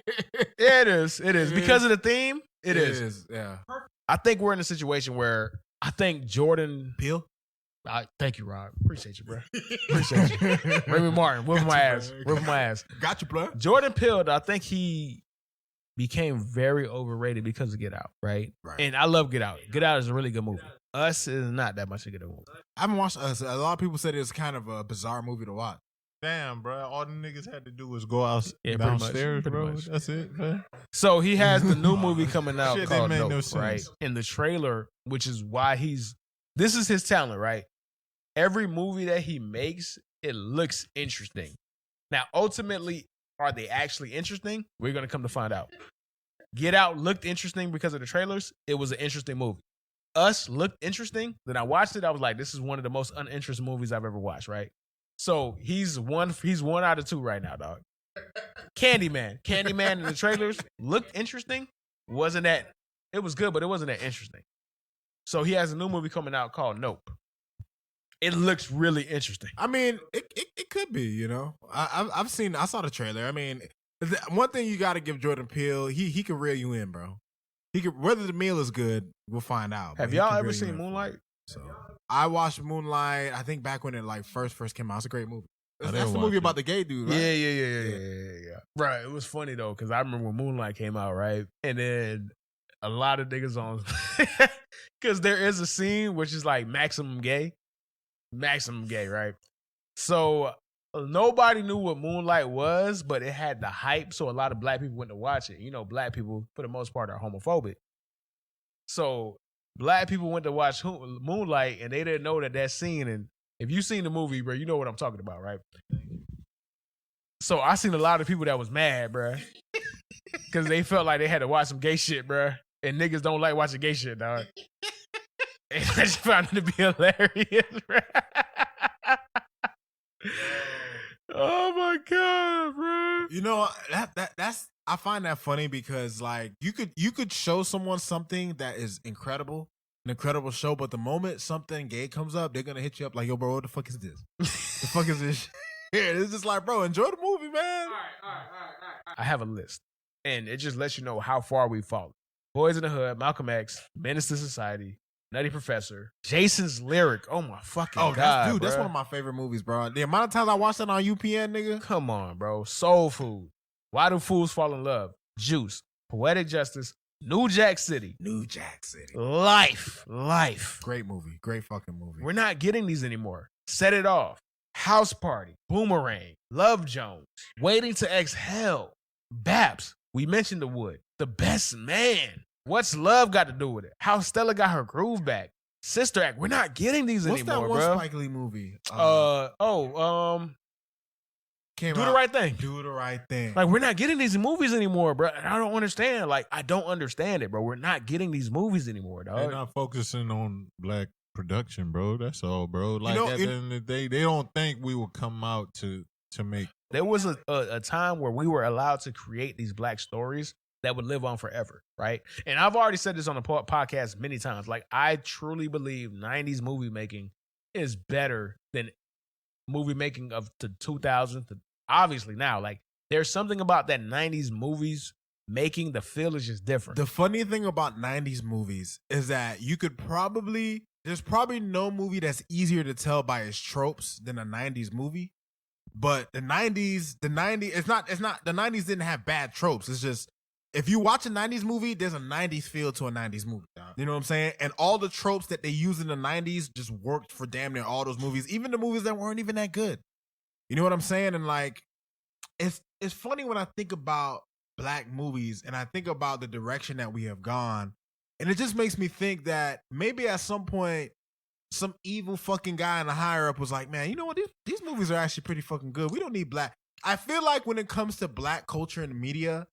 S2: it is. It is. Because of the theme, it is.
S1: Yeah.
S2: I think we're in a situation where I think Jordan
S1: Peele?
S2: thank you, Rob. Appreciate you, bro. Appreciate you. Raymond Martin, whip my ass. Whip my ass.
S1: Got you, blood.
S2: Jordan Peele, I think he became very overrated because of Get Out, right? And I love Get Out. Get Out is a really good movie. Us is not that much of a good movie.
S1: I haven't watched Us. A lot of people said it's kind of a bizarre movie to watch.
S3: Damn, bro. All the niggas had to do was go out
S2: Yeah, pretty much,
S3: downstairs,
S2: pretty
S3: bro.
S2: much.
S3: That's it, man.
S2: So he has the new movie coming out
S3: Shit
S2: called
S3: didn't make no
S2: Nope,
S3: sense.
S2: right? In the trailer, which is why this is his talent, right? Every movie that he makes, it looks interesting. Now, ultimately, are they actually interesting? We're going to come to find out. Get Out looked interesting because of the trailers. It was an interesting movie. Us looked interesting. Then I watched it. I was like, this is one of the most uninteresting movies I've ever watched, right? So he's one out of 2 right now, dog. Candyman in the trailers looked interesting. It was good, but it wasn't that interesting. So he has a new movie coming out called Nope. It looks really interesting.
S1: I mean, it could be, you know. I saw the trailer. I mean, one thing you got to give Jordan Peele, he can reel you in, bro. He could, whether the meal is good, we'll find out.
S2: Have y'all ever seen Moonlight?
S1: So I watched Moonlight. I think back when it like first came out. It's a great movie. That's the
S3: watch
S1: movie
S3: it.
S1: about the gay dude, right?
S2: Yeah. Right. It was funny though, because I remember when Moonlight came out, right? And then a lot of niggas on, because there is a scene which is like maximum gay, right? So nobody knew what Moonlight was, but it had the hype. So a lot of black people went to watch it. You know, black people for the most part are homophobic. So black people went to watch Moonlight, and they didn't know that scene. And if you seen the movie, bro, you know what I'm talking about, right? So I seen a lot of people that was mad, bro, because they felt like they had to watch some gay shit, bro. And niggas don't like watching gay shit, dog. And I just found it to be hilarious, bro. Oh my god, bro!
S1: You know that's I find that funny because like you could show someone something that is incredible, an incredible show, but the moment something gay comes up, they're gonna hit you up like, yo, bro, what the fuck is this? The fuck is this? Yeah, it's just like, bro, enjoy the movie, man.
S2: All right. I have a list, and it just lets you know how far we've fallen. Boys in the Hood, Malcolm X, Menace to Society, Nutty Professor, Jason's Lyric. Oh my fucking god,
S1: that's one of my favorite movies, bro. The amount of times I watched that on UPN, nigga.
S2: Come on, bro. Soul Food. Why Do Fools Fall in Love? Juice. Poetic Justice. New Jack City. Life.
S1: Great movie. Great fucking movie.
S2: We're not getting these anymore. Set It Off. House Party. Boomerang. Love Jones. Waiting to Exhale. Baps. We mentioned The Wood. The Best Man. What's Love got to do with it? How Stella got her groove back. Sister Act. We're not getting these
S1: What's
S2: anymore,
S1: that one
S2: bro.
S1: Spike Lee movie?
S2: Do the Right Thing.
S1: Do the Right Thing.
S2: Like, we're not getting these movies anymore, bro. And I don't understand. Like, I don't understand it, bro. We're not getting these movies anymore, dog.
S3: They're not focusing on black production, bro. That's all, bro. Like,
S1: know,
S3: at the end of the day, they don't think we will come out to make.
S2: There was a time where we were allowed to create these black stories that would live on forever, right? And I've already said this on the podcast many times. Like, I truly believe 90s movie making is better than movie making of the 2000s. Obviously now, like there's something about that 90s movies making the feel is just different.
S1: The funny thing about 90s movies is that there's probably no movie that's easier to tell by its tropes than a 90s movie. But the 90s, the 90s didn't have bad tropes. It's just, if you watch a 90s movie, there's a 90s feel to a 90s movie. You know what I'm saying? And all the tropes that they used in the 90s just worked for damn near all those movies, even the movies that weren't even that good. You know what I'm saying? And like, it's funny when I think about Black movies and I think about the direction that we have gone. And it just makes me think that maybe at some point, some evil fucking guy in the higher up was like, man, you know what? These movies are actually pretty fucking good. We don't need Black. I feel like when it comes to Black culture and media,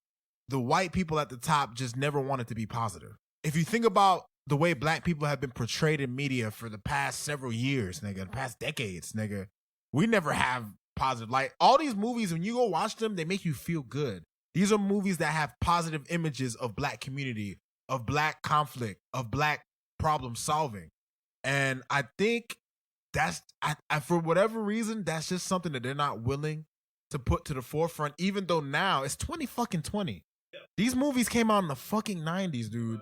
S1: the white people at the top just never wanted to be positive. If you think about the way Black people have been portrayed in media for the past several years, nigga, the past decades, nigga, we never have positive. Like, all these movies, when you go watch them, they make you feel good. These are movies that have positive images of Black community, of Black conflict, of Black problem solving. And I think that's, I for whatever reason, that's just something that they're not willing to put to the forefront, even though now it's 2020. These movies came out in the fucking 90s, dude.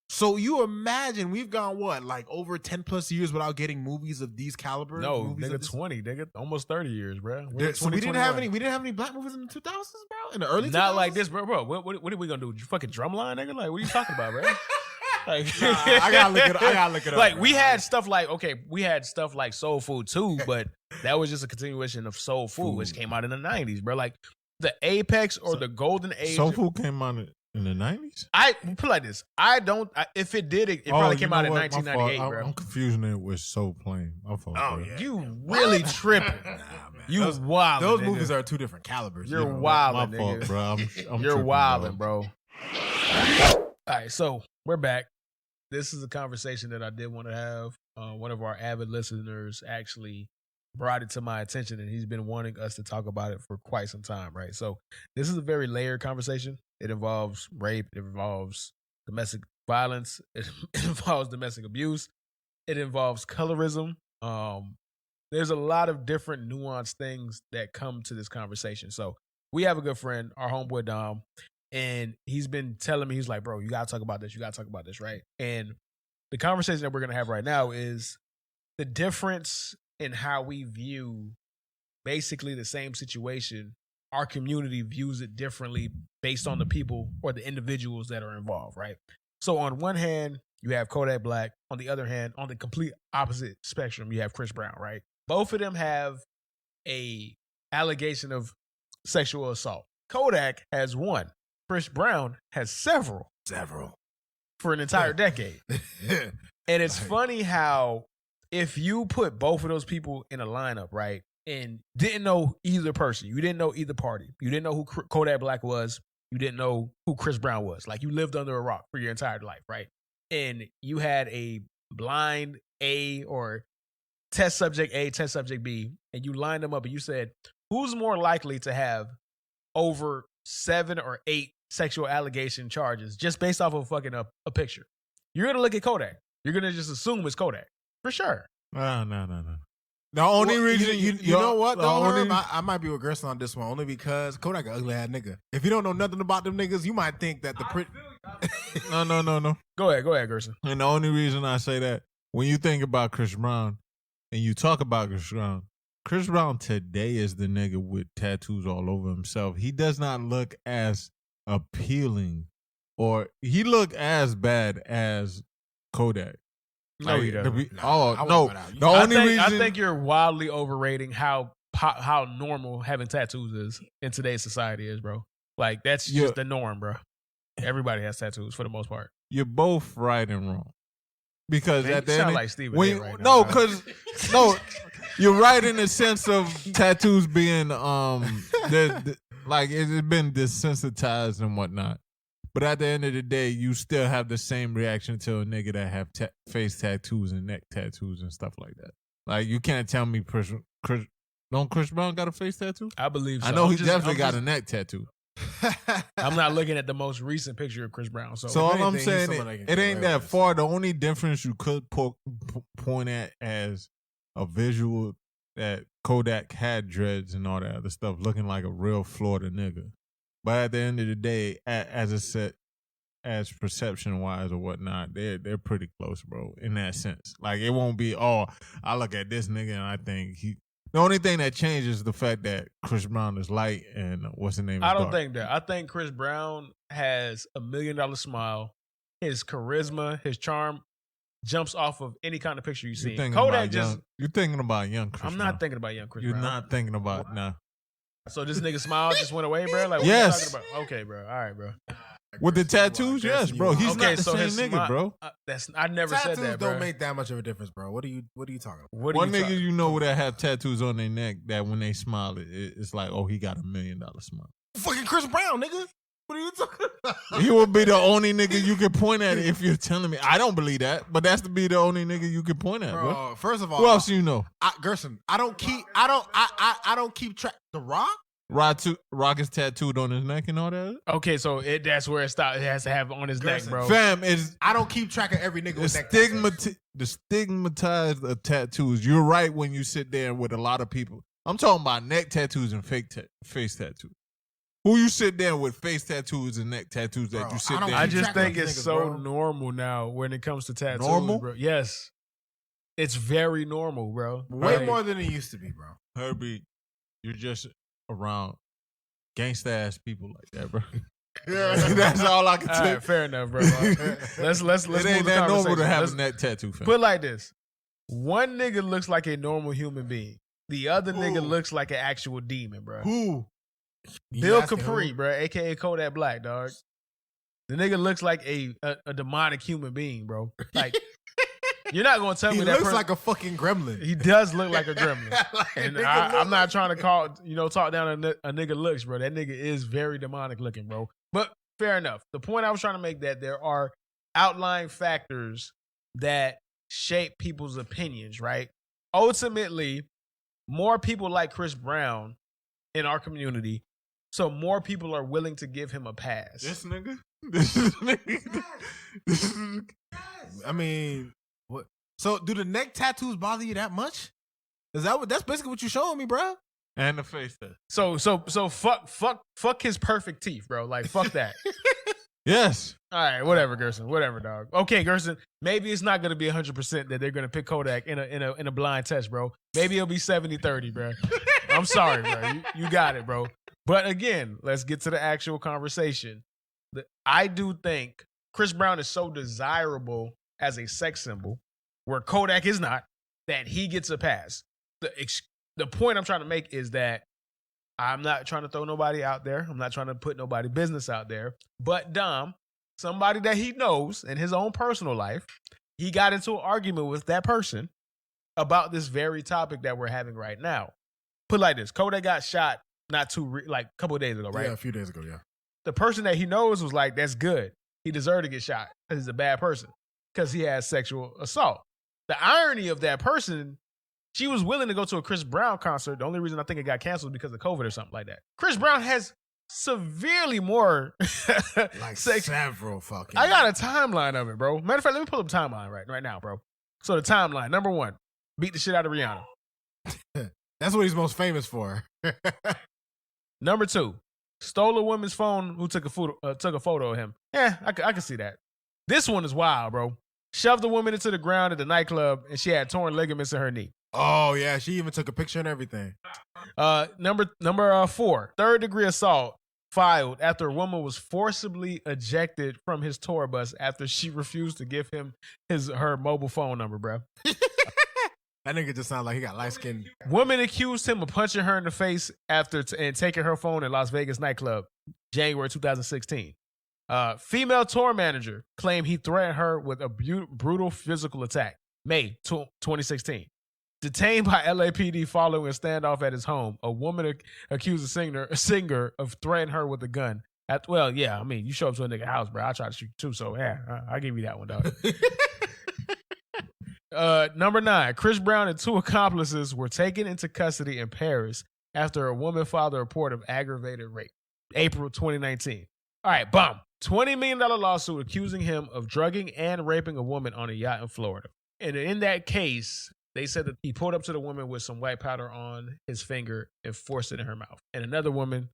S1: So you imagine we've gone like over 10 plus years without getting movies of these caliber?
S2: No,
S1: movies
S2: nigga, 20, nigga, almost 30 years, bro.
S1: So we didn't have any Black movies in the 2000s, bro? In the early 2000s?
S2: Not like this, bro. What are we gonna do? You fucking drumline, nigga? Like, what are you talking about, bro? Like,
S1: I gotta look it up.
S2: Like,
S1: bro.
S2: we had stuff like Soul Food too, but that was just a continuation of Soul Food, which came out in the 90s, bro. Like, the apex or the golden age.
S3: Soul Food came out in the 90s?
S2: I put it like this. If it did, it probably came out in 1998, bro.
S3: I'm confusing it with Soul Plane. My fault, bro.
S1: Yeah.
S2: You really tripping.
S1: Nah, man.
S2: You wild.
S1: Those movies are two different calibers.
S2: You're
S1: you know?
S2: wild,
S3: My fault, bro. I'm
S2: You're
S3: tripping,
S2: wilding, bro. All right, so we're back. This is a conversation that I did want to have. One of our avid listeners actually brought it to my attention, and he's been wanting us to talk about it for quite some time, right? So this is a very layered conversation. It involves rape. It involves domestic violence. It involves domestic abuse. It involves colorism. There's a lot of different nuanced things that come to this conversation. So we have a good friend, our homeboy Dom, and he's been telling me, he's like, bro, you got to talk about this. You got to talk about this, right? And the conversation that we're going to have right now is the difference in how we view basically the same situation. Our community views it differently based on the people or the individuals that are involved, right? So on one hand, you have Kodak Black. On the other hand, on the complete opposite spectrum, you have Chris Brown, right? Both of them have a allegation of sexual assault. Kodak has one. Chris Brown has several for an entire decade. And it's funny how if you put both of those people in a lineup, right, and didn't know either person, you didn't know either party, you didn't know who Kodak Black was, you didn't know who Chris Brown was, like you lived under a rock for your entire life, right? And you had a blind A or test subject A, test subject B, and you lined them up and you said, who's more likely to have over 7 or 8 sexual allegation charges just based off of fucking a picture? You're going to look at Kodak. You're going to just assume it's Kodak. For sure.
S3: No. The only reason
S1: you know what? I might be with Gerson on this one only because Kodak an ugly ass nigga. If you don't know nothing about them niggas, you might think that the
S3: No.
S2: Go ahead, Gerson.
S3: And the only reason I say that, when you think about Chris Brown and you talk about Chris Brown today is the nigga with tattoos all over himself. He does not look as appealing, or he look as bad as Kodak.
S2: No, he doesn't.
S3: The only reason
S2: I think you're wildly overrating how normal having tattoos is in today's society is, bro. Like that's just the norm, bro. Everybody has tattoos for the most part.
S3: You're both right and wrong. Because
S2: Man,
S3: at the
S2: you sound
S3: end,
S2: like Stephen A. right now,
S3: no,
S2: bro.
S3: because no, you're right in the sense of tattoos being like it's been desensitized and whatnot. But at the end of the day, you still have the same reaction to a nigga that have face tattoos and neck tattoos and stuff like that. Like you can't tell me Chris Brown got a face tattoo?
S2: I believe so.
S3: I know he definitely got a neck tattoo.
S2: I'm not looking at the most recent picture of Chris Brown. So
S3: all
S1: anything,
S3: I'm saying,
S1: someone I can
S3: it ain't
S1: compare
S3: that
S1: with.
S3: far. The only difference you could point at as a visual that Kodak had dreads and all that other stuff, looking like a real Florida nigga. But at the end of the day, as a set, as perception wise or whatnot, they're pretty close, bro. In that sense, like it won't be. Oh, I look at this nigga and I think he. The only thing that changes is the fact that Chris Brown is light and what's the name?
S2: I don't think that. I think Chris Brown has $1 million smile. His charisma, his charm jumps off of any kind of picture you see. Kodak just.
S3: You're thinking about young Chris.
S2: I'm not thinking about young Chris.
S3: You're
S2: Brown.
S3: not thinking about no.
S2: So this nigga smile just went away, bro. Like, what
S3: yes.
S2: you talking about? Okay, bro. All right, bro.
S3: With the tattoos, yes, bro. He's
S2: okay,
S3: not the same nigga, bro.
S2: I never said that, bro.
S1: Tattoos don't make that much of a difference, bro. What are you talking about?
S3: One nigga you know that have tattoos on their neck that when they smile, it's like, oh, he got $1 million smile.
S1: Fucking Chris Brown, nigga. What are you talking about?
S3: He will be the only nigga you can point at if you're telling me. I don't believe that, but that's to be the only nigga you can point at, bro.
S1: First of all,
S3: who else you know?
S1: Gerson. I don't keep track. The Rock.
S3: Rock is tattooed on his neck and all that.
S2: Okay, so that's where it stops. It has to have on his neck, bro.
S3: Fam, is
S1: I don't keep track of every nigga with neck tattoos.
S3: The stigmatized of tattoos. You're right when you sit there with a lot of people. I'm talking about neck tattoos and fake face tattoos. Who you sit there with face tattoos and neck tattoos that you sit there?
S2: I just think it's so normal now when it comes to tattoos.
S3: Normal?
S2: Bro. Yes. It's very normal, bro.
S1: Way more than it used to be, bro.
S3: Herbie, you're just around gangsta ass people like that, bro.
S1: Yeah.
S3: That's all I can tell.
S2: All right, fair enough, bro. Let's
S3: it ain't that normal to have a neck tattoo, fam.
S2: Put it like this. One nigga looks like a normal human being. The other nigga looks like an actual demon, bro.
S1: Who?
S2: Bill Capri, bro, a.k.a. Kodak Black, dog. The nigga looks like a demonic human being, bro. Like, you're not going to tell me that
S1: he looks like a fucking gremlin.
S2: He does look like a gremlin.
S1: Like
S2: and I'm not trying to talk down a nigga looks, bro. That nigga is very demonic looking, bro. But fair enough. The point I was trying to make that there are outlying factors that shape people's opinions, right? Ultimately, more people like Chris Brown in our community, so more people are willing to give him a pass.
S3: This nigga?
S1: I mean, what? So, do the neck tattoos bother you that much? Is that that's basically what you're showing me, bro?
S3: And the face tattoo.
S2: So fuck his perfect teeth, bro. Like, fuck that.
S3: Yes.
S2: All right, whatever, Gerson. Whatever, dog. Okay, Gerson. Maybe it's not gonna be 100% that they're gonna pick Kodak in a blind test, bro. Maybe it'll be 70-30, bro. I'm sorry, bro. You got it, bro. But again, let's get to the actual conversation. I do think Chris Brown is so desirable as a sex symbol, where Kodak is not, that he gets a pass. The point I'm trying to make is that I'm not trying to throw nobody out there. I'm not trying to put nobody business out there. But Dom, somebody that he knows in his own personal life, he got into an argument with that person about this very topic that we're having right now. Put it like this. Kodak got shot a couple of days ago, right?
S1: Yeah, a few days ago, yeah.
S2: The person that he knows was like, that's good. He deserved to get shot because he's a bad person because he has sexual assault. The irony of that person, she was willing to go to a Chris Brown concert. The only reason I think it got canceled because of COVID or something like that. Chris Brown has severely more
S1: like sex. Several fucking.
S2: I got a timeline of it, bro. Matter of fact, let me pull up a timeline right now, bro. So the timeline, number one, beat the shit out of Rihanna.
S1: That's what he's most famous for.
S2: Number two, stole a woman's phone who took a photo of him. Yeah, I can see that. This one is wild, bro. Shoved the woman into the ground at the nightclub and she had torn ligaments in her knee.
S1: Oh, yeah. She even took a picture and everything.
S2: Number 4, third-degree assault filed after a woman was forcibly ejected from his tour bus after she refused to give him her mobile phone number, bro.
S1: That nigga just sounded like he got light skin.
S2: Woman accused him of punching her in the face and taking her phone at Las Vegas nightclub, January 2016. Female tour manager claimed he threatened her with a brutal physical attack, May 2016. Detained by LAPD following a standoff at his home, a woman accused a singer of threatening her with a gun. You show up to a nigga house, bro. I try to shoot you too, so yeah, I'll give you that one, dog. Number 9, Chris Brown and 2 accomplices were taken into custody in Paris after a woman filed a report of aggravated rape, April 2019. All right, boom. $20 million lawsuit accusing him of drugging and raping a woman on a yacht in Florida. And in that case, They said that he pulled up to the woman with some white powder on his finger and forced it in her mouth. And another woman,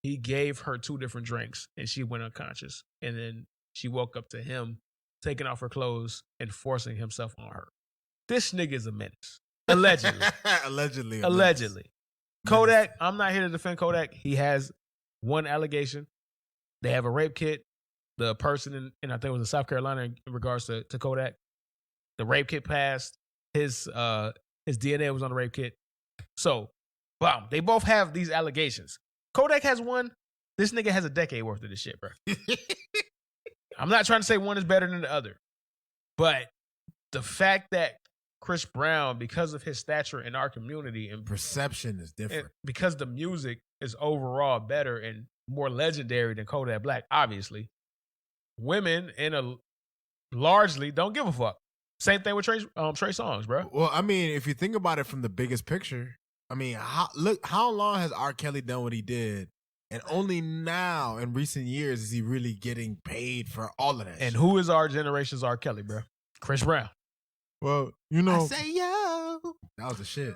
S2: he gave her 2 different drinks and she went unconscious. And then she woke up to him taking off her clothes and forcing himself on her. This nigga is a menace. Allegedly. Allegedly. Kodak, I'm not here to defend Kodak. He has one allegation. They have a rape kit. The person in I think it was in South Carolina in regards to Kodak. The rape kit passed. His DNA was on the rape kit. So, wow, they both have these allegations. Kodak has one. This nigga has a decade worth of this shit, bro. I'm not trying to say one is better than the other. But the fact that Chris Brown, because of his stature in our community and
S1: perception is different,
S2: because the music is overall better and more legendary than Kodak Black, obviously, women largely don't give a fuck. Same thing with Trey Songz, bro.
S1: Well, I mean, if you think about it from the biggest picture, I mean, how long has R. Kelly done what he did? And only now, in recent years, is he really getting paid for all of that.
S2: And who is our generation's R. Kelly, bro? Chris Brown.
S3: Well, you know,
S1: I say yo. That was the shit.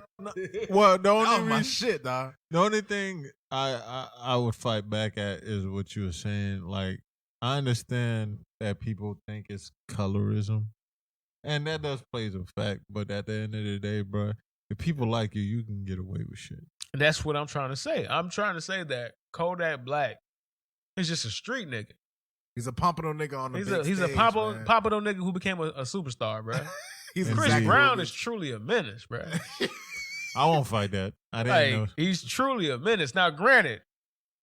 S3: Well, the only
S1: that was my shit, dog.
S3: The only thing I would fight back at is what you were saying. Like, I understand that people think it's colorism, and that does play a fact. But at the end of the day, bro, if people like you, you can get away with shit.
S2: And that's what I'm trying to say. I'm trying to say that Kodak Black is just a street nigga.
S1: He's a pompano nigga on the big stage.
S2: He's a pompano nigga who became a superstar, bro. Chris Brown is truly a menace, bro.
S3: I won't fight that. I didn't know.
S2: He's truly a menace. Now, granted,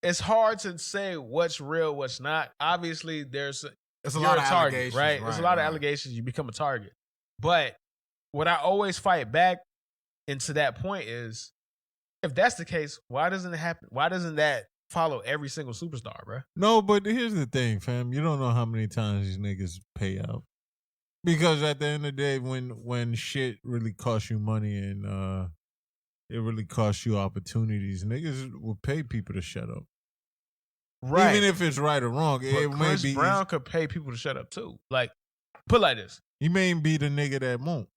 S2: it's hard to say what's real, what's not. Obviously, it's a lot of allegations, right? There's a lot of allegations. You become a target. But what I always fight back into that point is, if that's the case, why doesn't it happen? Why doesn't that follow every single superstar, bro?
S3: No, but here's the thing, fam. You don't know how many times these niggas pay out. Because at the end of the day, when shit really costs you money and it really costs you opportunities, niggas will pay people to shut up. Right. Even if it's right or wrong.
S2: But Chris Brown could pay people to shut up too. Like, put it like this.
S3: He may be the nigga that won't.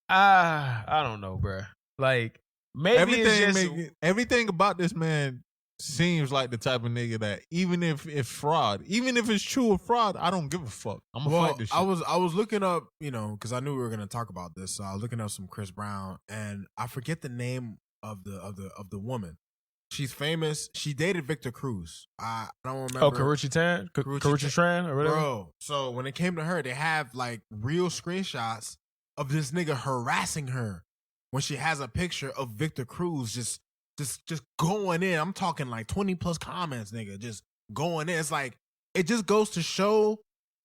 S2: I don't know, bro. Like, maybe
S3: everything about this man seems like the type of nigga that even if it's fraud, even if it's true or fraud, I don't give a fuck. I'm gonna fight this shit.
S1: I was looking up, because I knew we were gonna talk about this. So I was looking up some Chris Brown, and I forget the name of the woman. She's famous. She dated Victor Cruz. I don't remember.
S2: Oh, Karrueche Tran or whatever.
S1: Bro, so when it came to her, they have like real screenshots of this nigga harassing her when she has a picture of Victor Cruz just going in. I'm talking like 20 plus comments, nigga, just going in. It's like, it just goes to show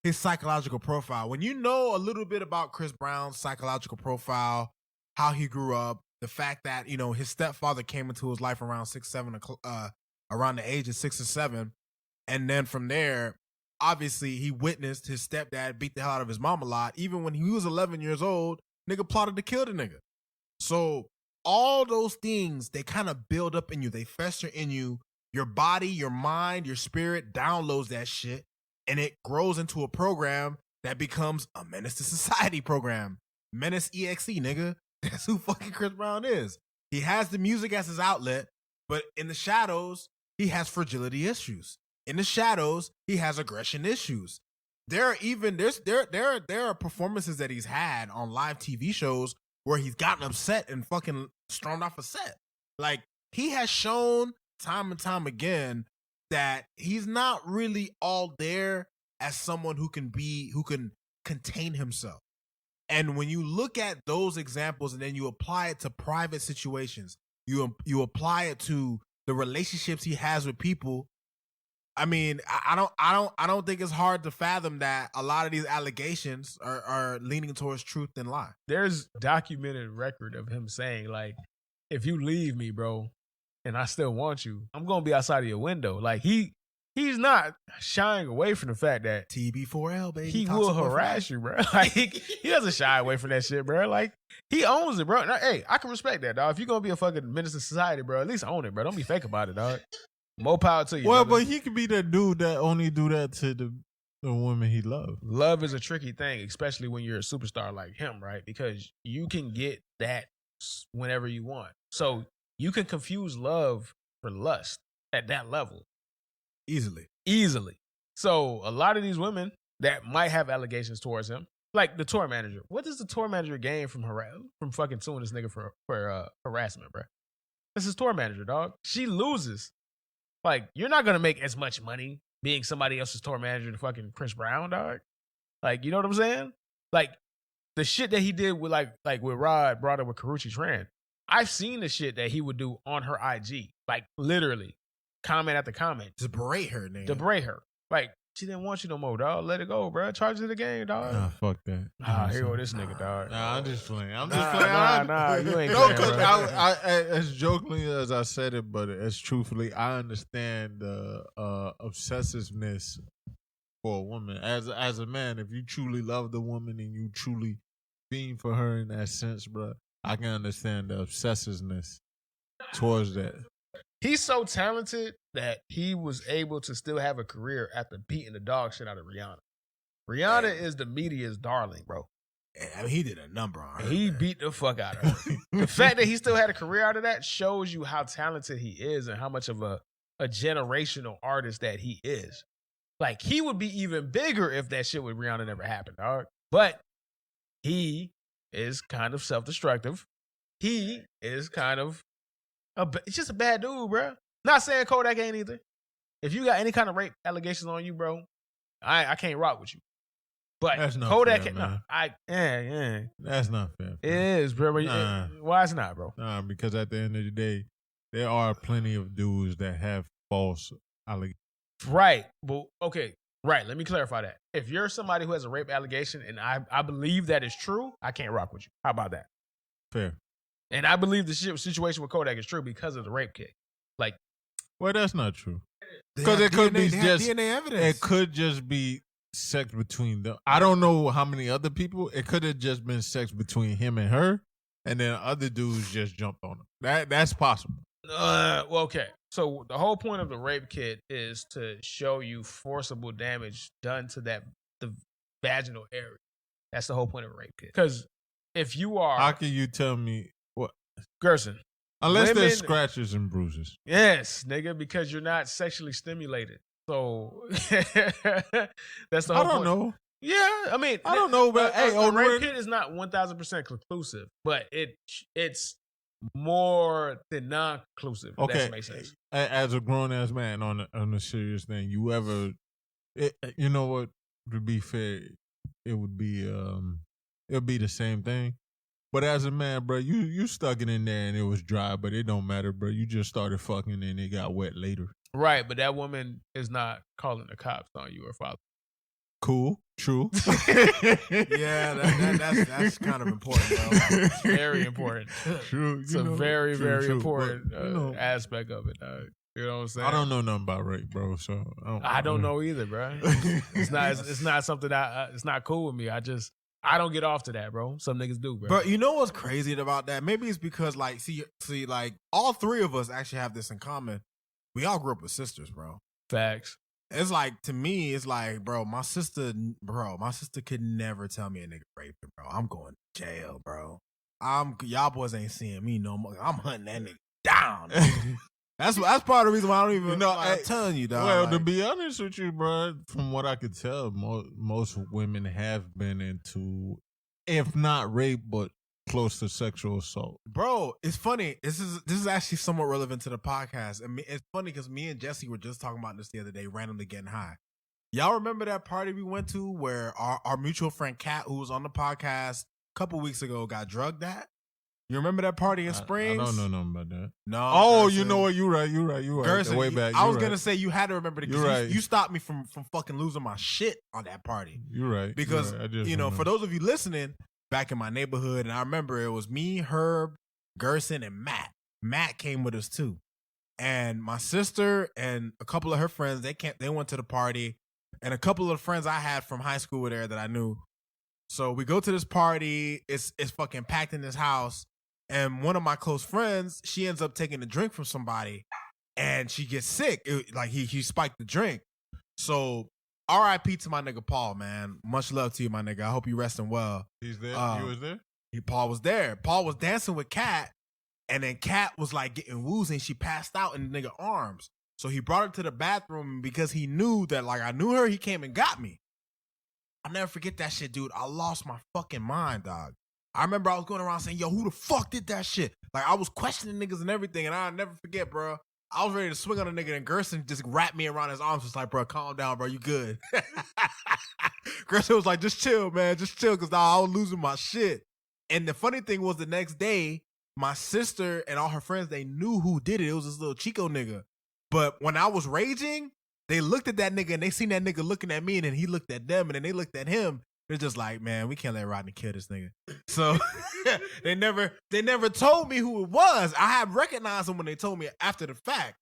S1: his psychological profile. When you know a little bit about Chris Brown's psychological profile, how he grew up, the fact that, his stepfather came into his life around around the age of 6 or 7. And then from there, obviously he witnessed his stepdad beat the hell out of his mom a lot. Even when he was 11 years old, nigga plotted to kill the nigga. So all those things, they kind of build up in you. They fester in you. Your body, your mind, your spirit downloads that shit, and it grows into a program that becomes a Menace to Society program. Menace EXE, nigga. That's who fucking Chris Brown is. He has the music as his outlet, but in the shadows, he has fragility issues. In the shadows, he has aggression issues. There are performances that he's had on live TV shows where he's gotten upset and fucking stormed off a set. Like, he has shown time and time again that he's not really all there as someone who can contain himself. And when you look at those examples and then you apply it to private situations, you apply it to the relationships he has with people. I mean, I don't think it's hard to fathom that a lot of these allegations are leaning towards truth and lie.
S2: There's documented record of him saying, like, if you leave me, bro, and I still want you, I'm gonna be outside of your window. Like, he's not shying away from the fact that
S1: TB4L, baby,
S2: he will harass you, bro. Like, he doesn't shy away from that shit, bro. Like, he owns it, bro. Now, hey, I can respect that, dog. If you're gonna be a fucking menace to society, bro, at least own it, bro. Don't be fake about it, dog. More power to you.
S3: Well,
S2: brother.
S3: But he could be that dude that only do that to the woman he loved.
S2: Love is a tricky thing, especially when you're a superstar like him, right? Because you can get that whenever you want. So you can confuse love for lust at that level. Easily. So a lot of these women that might have allegations towards him, like the tour manager. What does the tour manager gain from fucking suing this nigga for harassment, bro? This is tour manager, dog. She loses. Like, you're not gonna make as much money being somebody else's tour manager than fucking Chris Brown, dog. Like, you know what I'm saying? Like, the shit that he did with like with Rod brought up with Karrueche Tran. I've seen the shit that he would do on her IG. Like, literally. Comment after comment.
S1: Just berate her, nigga.
S2: To berate her. Like, she didn't want you no more, dog. Let it go, bro. Charge it to the game, dog.
S3: Nah, fuck that.
S2: Here go this nigga, dog.
S3: Nah, I'm just playing.
S2: Nah, you ain't
S3: no,
S2: playing,
S3: because
S2: bro.
S3: I, as jokingly as I said it, but as truthfully, I understand the obsessiveness for a woman. As a man, if you truly love the woman and you truly fiend for her in that sense, bro, I can understand the obsessiveness towards that.
S2: He's so talented that he was able to still have a career after beating the dog shit out of Rihanna. Rihanna is the media's darling, bro.
S1: I mean, he did a number on her.
S2: And he beat the fuck out of her. The fact that he still had a career out of that shows you how talented he is and how much of a generational artist that he is. Like, he would be even bigger if that shit with Rihanna never happened, dog. But he is kind of self-destructive. He is kind of it's just a bad dude, bro. Not saying Kodak ain't either. If you got any kind of rape allegations on you, bro, I can't rock with you. But
S3: that's not
S2: Kodak
S3: fair,
S2: can't. No,
S3: That's not fair.
S2: It is, bro.
S3: Nah.
S2: Why it's not, bro?
S3: Nah, because at the end of the day, there are plenty of dudes that have false allegations.
S2: Right. But okay. Right. Let me clarify that. If you're somebody who has a rape allegation and I believe that is true, I can't rock with you. How about that?
S3: Fair.
S2: And I believe the situation with Kodak is true because of the rape kit. Like,
S3: well, that's not true. Because it could be just
S1: DNA evidence.
S3: It could just be sex between them. I don't know how many other people. It could have just been sex between him and her, and then other dudes just jumped on him. That's possible.
S2: Well, okay. So the whole point of the rape kit is to show you forcible damage done to the vaginal area. That's the whole point of a rape kit. Because if you are,
S3: how can you tell me what,
S2: Gerson?
S3: Unless there's scratches and bruises.
S2: Yes, nigga, because you're not sexually stimulated. So that's the whole point.
S3: I don't know.
S2: Yeah, I mean,
S3: I don't know, but hey,
S2: a rape kit is not 1,000% conclusive, but it's more than non-conclusive. If that makes sense.
S3: As a grown ass man on a serious thing, you know what? To be fair, it would be the same thing. But as a man, bro, you stuck it in there and it was dry, but it don't matter, bro. You just started fucking and it got wet later.
S2: Right, but that woman is not calling the cops on you or father.
S3: Cool, true.
S1: Yeah, that's kind of important, though.
S2: Very important.
S3: True.
S2: It's a very, very
S3: true.
S2: important
S3: But,
S2: aspect of it, dog. You know what I'm saying?
S3: I don't know nothing about rape, bro. So
S2: I don't know either, bro. It's not something that it's not cool with me. I don't get off to that, bro. Some niggas do, bro.
S1: But you know what's crazy about that? Maybe it's because, like, see, like, all three of us actually have this in common. We all grew up with sisters, bro.
S2: Facts.
S1: It's like, to me, it's like, bro, my sister could never tell me a nigga raped her, bro. I'm going to jail, bro. Y'all boys ain't seeing me no more. I'm hunting that nigga down. That's part of the reason why I don't even I'm telling you, dog.
S3: Well, to be honest with you, bro, from what I could tell, most women have been into, if not rape, but close to sexual assault.
S1: Bro, it's funny. This is actually somewhat relevant to the podcast. I mean, it's funny because me and Jesse were just talking about this the other day, randomly getting high. Y'all remember that party we went to where our mutual friend Kat, who was on the podcast a couple weeks ago, got drugged at? You remember that party in Springs?
S3: I don't know nothing about that.
S1: No.
S3: Oh,
S1: Gerson.
S3: You know what? You're right.
S1: Gerson,
S3: way back.
S1: I was going to say you had to remember it because
S3: you
S1: you stopped me from fucking losing my shit on that party.
S3: You're right.
S1: Because, for those of you listening, back in my neighborhood, and I remember it was me, Herb, Gerson, and Matt. Matt came with us too. And my sister and a couple of her friends, they went to the party. And a couple of friends I had from high school were there that I knew. So we go to this party. It's fucking packed in this house. And one of my close friends, she ends up taking a drink from somebody, and she gets sick. He spiked the drink. So R.I.P. to my nigga Paul, man. Much love to you, my nigga. I hope you resting well.
S3: He's there. He was there.
S1: Paul was there. Paul was dancing with Kat, and then Kat was like getting woozy, and she passed out in the nigga arms. So he brought her to the bathroom because he knew that, like, I knew her. He came and got me. I'll never forget that shit, dude. I lost my fucking mind, dog. I remember I was going around saying, yo, who the fuck did that shit? Like, I was questioning niggas and everything, and I'll never forget, bro. I was ready to swing on a nigga, and Gerson just wrapped me around his arms. Just like, bro, calm down, bro. You good. Gerson was like, just chill, man. Just chill, because I was losing my shit. And the funny thing was, the next day, my sister and all her friends, they knew who did it. It was this little Chico nigga. But when I was raging, they looked at that nigga, and they seen that nigga looking at me, and then he looked at them, and then they looked at him. They're just like, man, we can't let Rodney kill this nigga. So they never told me who it was. I have recognized him when they told me after the fact.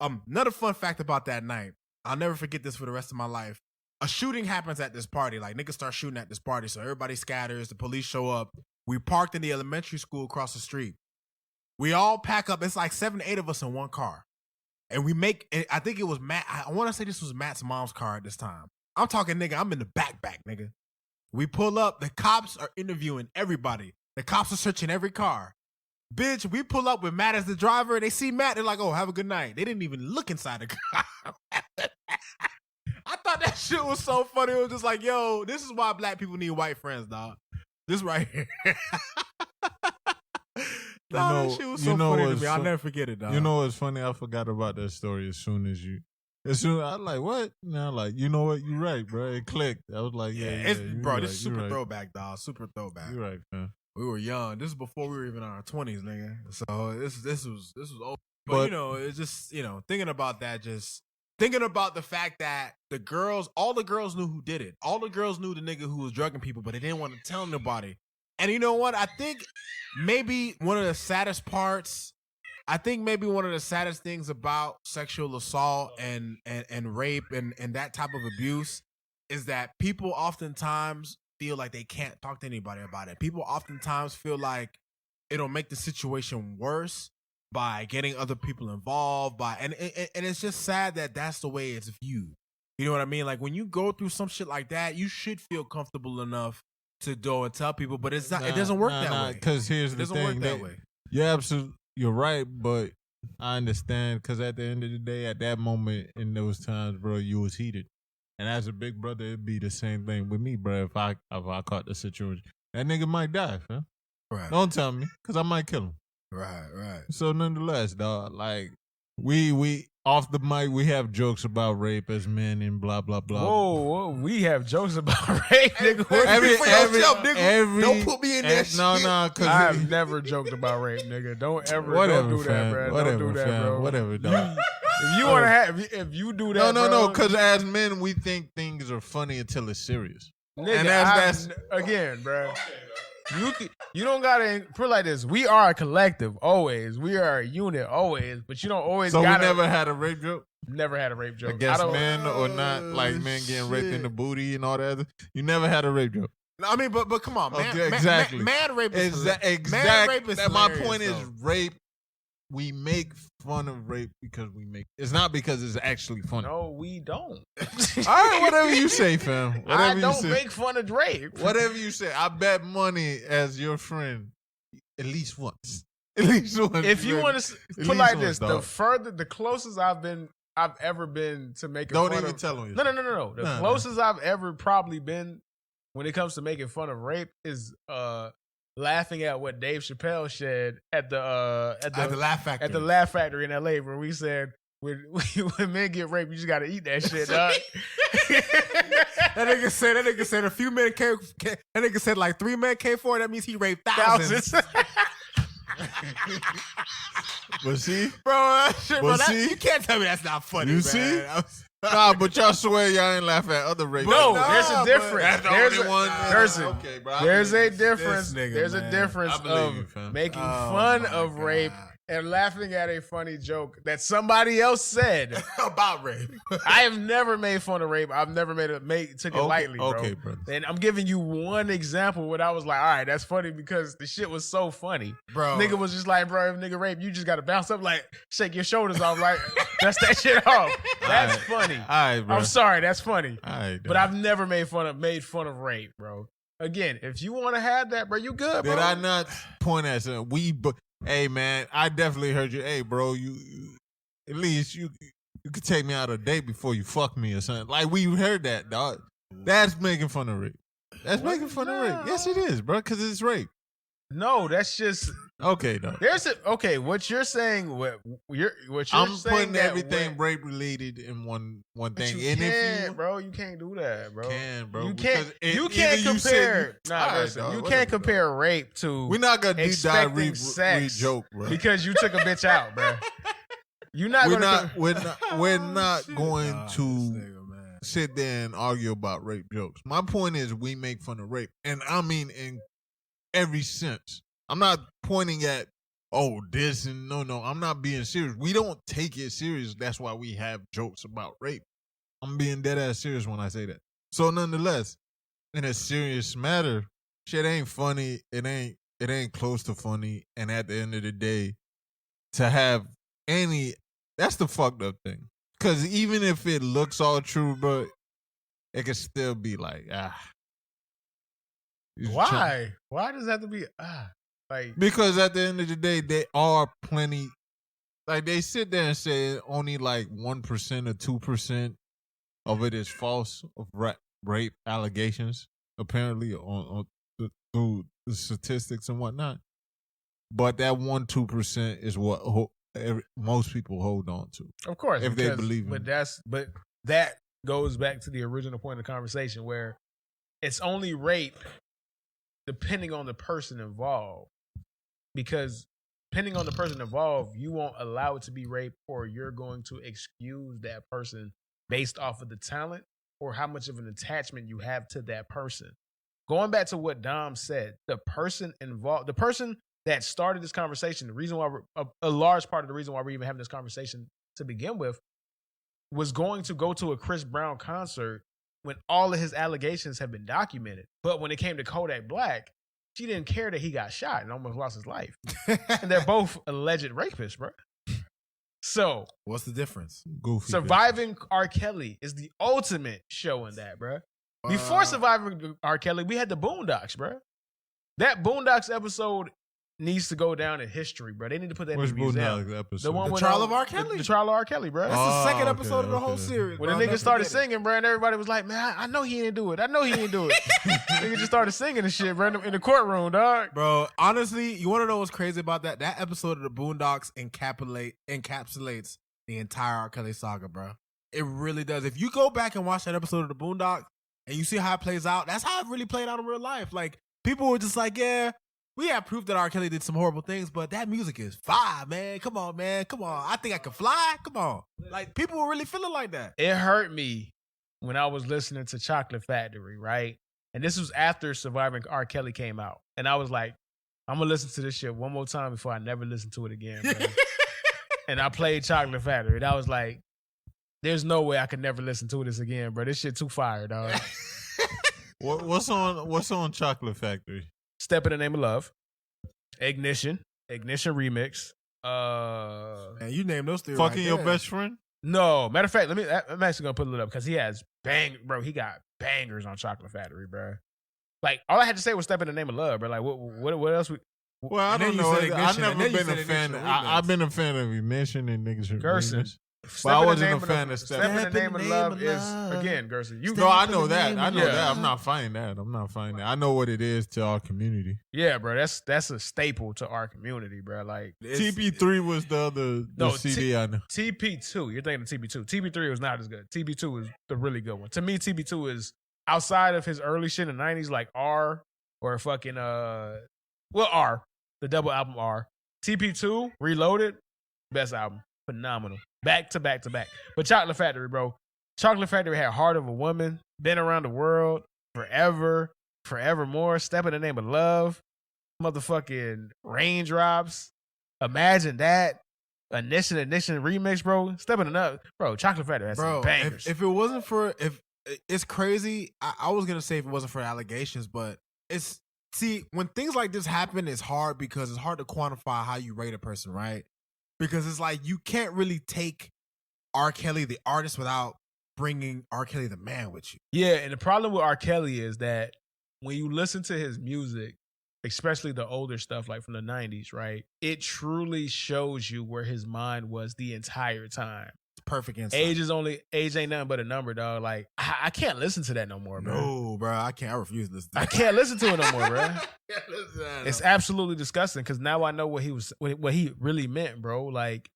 S1: Another fun fact about that night, I'll never forget this for the rest of my life. A shooting happens at this party. Like, niggas start shooting at this party, so everybody scatters. The police show up. We parked in the elementary school across the street. We all pack up. It's like 7, 8 of us in one car. And we make, I think it was Matt. I want to say this was Matt's mom's car at this time. I'm talking, nigga, I'm in the back, nigga. We pull up. The cops are interviewing everybody. The cops are searching every car. Bitch, we pull up with Matt as the driver. They see Matt. They're like, oh, have a good night. They didn't even look inside the car. I thought that shit was so funny. It was just like, yo, this is why black people need white friends, dog. This right here. That shit was so funny to me. I'll never forget it, dog.
S3: You know what's funny? I forgot about that story as soon as I was like, what? Now, like, you know what? You're right, bro. It clicked. I was like, yeah,
S1: bro,
S3: right,
S1: this is super throwback, dog. Super throwback.
S3: You're right, man.
S1: We were young. This is before we were even in our 20s, nigga. So this was old. But you know, it's just, you know, thinking about that, just thinking about the fact that all the girls knew who did it. All the girls knew the nigga who was drugging people, but they didn't want to tell nobody. And you know what? I think maybe one of the saddest things about sexual assault and rape and that type of abuse is that people oftentimes feel like they can't talk to anybody about it. People oftentimes feel like it'll make the situation worse by getting other people involved. And it's just sad that that's the way it's viewed. You know what I mean? Like, when you go through some shit like that, you should feel comfortable enough to go and tell people, but it's not. It doesn't work that way.
S3: Because here's the thing, it doesn't work that way. You're right, but I understand, because at the end of the day, at that moment in those times, bro, you was heated. And as a big brother, it'd be the same thing with me, bro. If I caught the situation, that nigga might die, fam.
S1: Right.
S3: Don't tell me, because I might kill him.
S1: Right.
S3: So nonetheless, dog, like, we off the mic, we have jokes about rape as men and blah, blah, blah.
S2: Whoa, we have jokes about rape, nigga.
S1: Don't put me in that shit.
S3: No, because
S2: I've never joked about rape, nigga. Don't do that, bro. Don't do that, bro.
S3: Whatever, dog.
S2: If you want to if you do that,
S3: no, because as men, we think things are funny until it's serious.
S2: Nigga, and that's again, bro. You don't gotta put it like this. We are a collective always. We are a unit always, but you don't always.
S3: So gotta, we never had a rape joke.
S2: Never had a rape joke.
S3: Against men or not, like men getting raped in the booty and all that. You never had a rape joke.
S1: I mean, but come on, man.
S3: Okay, exactly.
S1: Man rape is
S3: exactly.
S1: Man rape is
S3: my point is rape. We make fun of rape because it's not because it's actually funny.
S2: No, we don't.
S3: All right, whatever you say, fam. Whatever
S2: I don't make fun of rape.
S3: Whatever you say. I bet money as your friend at least once. At least once.
S2: If you want to put like this, the closest I've ever been to making
S3: don't
S2: fun
S3: even
S2: of,
S3: tell me.
S2: No. The closest I've ever probably been when it comes to making fun of rape is laughing at what Dave Chappelle said at the
S1: Laugh Factory.
S2: At the Laugh Factory in LA, where we said when men get raped, you just gotta eat that shit, dog.
S1: That nigga said a few men came. That nigga said like 3 men came forward. That means he raped thousands.
S3: But see,
S1: bro, you can't tell me that's not funny.
S3: You see? Nah, but y'all swear y'all ain't laugh at other rape.
S2: No, there's a difference.
S3: There's the only one.
S2: Gerson,
S3: okay, bro,
S2: there's a difference.
S1: Nigga,
S2: there's a difference of making fun of rape and laughing at a funny joke that somebody else said.
S1: About rape.
S2: I have never made fun of rape. I've never took it lightly, bro.
S3: Okay, brother.
S2: And I'm giving you one example where I was like, all right, that's funny because the shit was so funny.
S1: Bro.
S2: Nigga was just like, bro, if nigga rape, you just got to bounce up, like, shake your shoulders off, like, dust that shit off. That's funny.
S3: All right, bro.
S2: I'm sorry, that's funny.
S3: All right,
S2: But I've never made fun of rape, bro. Again, if you want to have that, bro, you good, bro.
S3: Did I not point at something? Hey, man, I definitely heard you. Hey, bro, you at least you could take me out a date before you fuck me or something. Like, we heard that, dog. That's making fun of rape. That's making fun of rape. Yes, it is, bro, because it's rape.
S2: No, that's just
S3: okay, though.
S2: What you're saying,
S3: I'm
S2: saying
S3: putting everything rape related in one thing.
S2: You can't, bro. You can't do that, bro.
S3: Bro.
S2: You can't compare. You can't compare rape to.
S3: We're not gonna deep dive
S2: sex
S3: joke, bro.
S2: Because you took a bitch out, bro. We're not
S3: going to sit there and argue about rape jokes. My point is, we make fun of rape, and I mean in every sense. I'm not pointing at this and no. I'm not being serious. We don't take it serious. That's why we have jokes about rape. I'm being dead ass serious when I say that. So nonetheless, in a serious matter, shit ain't funny. It ain't close to funny. And at the end of the day, to have that's the fucked up thing. Cause even if it looks all true, bro, it can still be like,
S2: Why? Why does that have to be like?
S3: Because at the end of the day, there are plenty. Like, they sit there and say only like 1% or 2% of it is false of rape allegations, apparently through the statistics and whatnot. But that 1-2% is what most people hold on to.
S2: Of course,
S3: if they believe in.
S2: But that goes back to the original point of the conversation where it's only rape depending on the person involved. Because depending on the person involved, you won't allow it to be rape, or you're going to excuse that person based off of the talent or how much of an attachment you have to that person. Going back to what Dom said, the person involved, the person that started this conversation, the reason why a large part of the reason why we're even having this conversation to begin with, was going to go to a Chris Brown concert when all of his allegations have been documented. But when it came to Kodak Black, she didn't care that he got shot and almost lost his life. And they're both alleged rapists, bro. So
S1: what's the difference?
S3: Goofy
S2: Surviving R. Kelly is the ultimate show in that, bro. Before Surviving R. Kelly, we had the Boondocks, bro. That Boondocks episode needs to go down in history, bro. They need to put that in the museum.
S3: Episode?
S2: The one
S1: the
S2: with
S1: trial of R. Kelly.
S2: The trial of R. Kelly, bro.
S1: That's the second episode of the whole series.
S2: When the nigga started singing, bro, and everybody was like, "Man, I know he didn't do it. I know he didn't do it." Nigga just started singing and shit, bro, in the courtroom, dog.
S1: Bro, honestly, you want to know what's crazy about that? That episode of the Boondocks encapsulates the entire R. Kelly saga, bro. It really does. If you go back and watch that episode of the Boondocks and you see how it plays out, that's how it really played out in real life. Like, people were just like, yeah, we have proof that R. Kelly did some horrible things, but that music is fire, man. Come on, man. Come on. I think I can fly. Come on. Like, people were really feeling like that.
S2: It hurt me when I was listening to Chocolate Factory, right? And this was after Surviving R. Kelly came out. And I was like, I'm going to listen to this shit one more time before I never listen to it again, bro. And I played Chocolate Factory. And I was like, there's no way I could never listen to this again, bro. This shit too fire, dog.
S3: What's on Chocolate Factory?
S2: Step in the Name of Love. Ignition remix.
S1: And you named those three.
S3: Fucking
S1: right
S3: Your
S1: there.
S3: Best Friend?
S2: No, matter of fact, I'm actually gonna put it up because he has he got bangers on Chocolate Factory, bro. Like, all I had to say was Step in the Name of Love, bro. Like, what else?
S3: Well, I don't know. I've never been a fan. I've been a fan of Ignition and niggas.
S2: Gerson.
S3: But I wasn't a fan of
S2: Step in the Name of Love is, again, Gerson.
S3: No, I know that. I know that. I'm not fighting that. I know what it is to our community.
S2: Yeah, bro. That's a staple to our community, bro. Like,
S3: TP3 was the other CD I know.
S2: TP2. You're thinking of TP2. TP3 was not as good. TP2 is the really good one. To me, TP2 is outside of his early shit in the 90s, like R or fucking R, the double album R. TP2 Reloaded, best album. Phenomenal. Back to back to back. But Chocolate Factory, bro. Chocolate Factory had Heart of a Woman, Been Around the World, Forever, Forevermore, Step in the Name of Love, motherfucking Raindrops. Imagine that. Ignition remix, bro. Stepping up, bro. Chocolate Factory has some bangers.
S1: If it wasn't for it's crazy. I was gonna say if it wasn't for allegations, but when things like this happen, it's hard because it's hard to quantify how you rate a person, right? Because it's like you can't really take R. Kelly the artist without bringing R. Kelly the man with you.
S2: Yeah, and the problem with R. Kelly is that when you listen to his music, especially the older stuff like from the 90s, right? It truly shows you where his mind was the entire time.
S1: It's perfect insight.
S2: Age ain't nothing but a number, dog. Like, I can't listen to that no more, bro.
S1: No, bro, I can't. I refuse to listen to
S2: I
S1: that.
S2: can't listen to it no more, bro.
S1: Listen,
S2: It's absolutely disgusting because now I know what he really meant, bro. Like,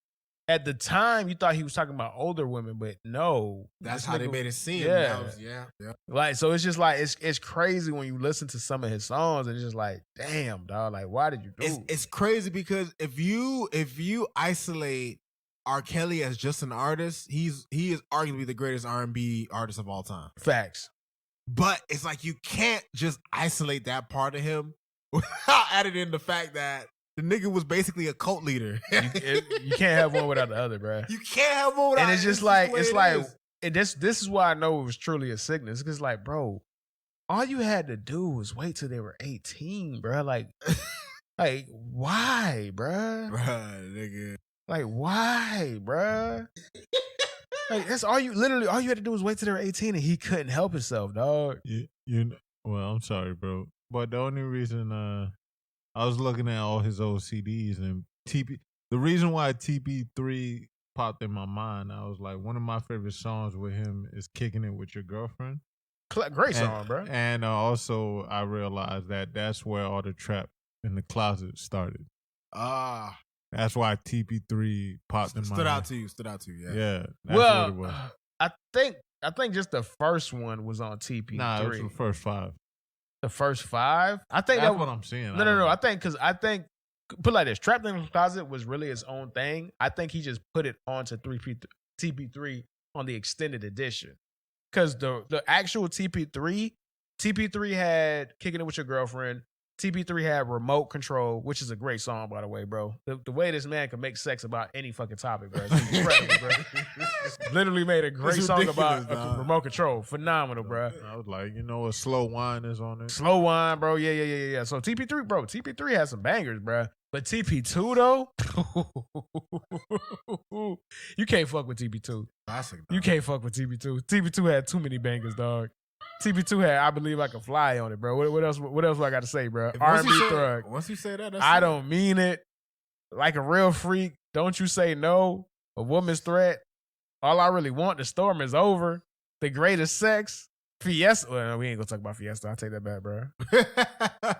S2: at the time, you thought he was talking about older women, but no.
S1: That's how they made it seem.
S2: Yeah.
S1: Yeah.
S2: Like, so it's just like, it's crazy when you listen to some of his songs and it's just like, damn, dog, like, why did you do it?
S1: It's crazy because if you isolate R. Kelly as just an artist, he is arguably the greatest R&B artist of all time.
S2: Facts.
S1: But it's like you can't just isolate that part of him without adding in the fact that the nigga was basically a cult leader.
S2: You can't have one without the other, bro.
S1: You can't have one without.
S2: And it's just like this is why I know it was truly a sickness. Because like, bro, all you had to do was wait till they were 18, bro. Like why, bro?
S1: Bruh, nigga.
S2: Like why, bro? Like that's all you had to do was wait till they were 18, and he couldn't help himself, dog.
S3: Well, I'm sorry, bro, but the only reason I was looking at all his old CDs and the reason why TP3 popped in my mind, I was like, one of my favorite songs with him is "Kicking It with Your Girlfriend."
S2: Great song, bro.
S3: And also, I realized that's where all the trap in the closet started. That's why TP3 popped in my
S1: Stood out to you, yeah.
S3: Yeah. That's what it was.
S2: I think just the first one was on TP3.
S3: Nah, it was the first 5.
S2: The first 5? I think
S3: that's what I'm saying.
S2: No. I think put it like this. Trapped in the Closet was really his own thing. I think he just put it onto TP3 on the extended edition. Because the actual TP3 had Kicking It With Your Girlfriend. TP3 had Remote Control, which is a great song, by the way, bro. The way this man can make sex about any fucking topic, bro. It's incredible, bro. Literally made a great song about remote control. Phenomenal, bro.
S3: I was like, a slow wine is on it.
S2: Slow wine, bro. Yeah. So TP3 has some bangers, bro. But TP2, though, you can't fuck with TP2.
S1: Classic,
S2: you can't fuck with TP2. TP2 had too many bangers, dog. TP2 had I Believe I Can Fly on it, bro. What else do I got to say, bro? R&B thug.
S1: Once you say that,
S2: I don't mean it. Like a Real Freak. Don't You Say No. A Woman's Threat. All I Really Want. The Storm Is Over. The Greatest Sex. Fiesta. Well, no, we ain't gonna talk about Fiesta. I'll take that back, bro.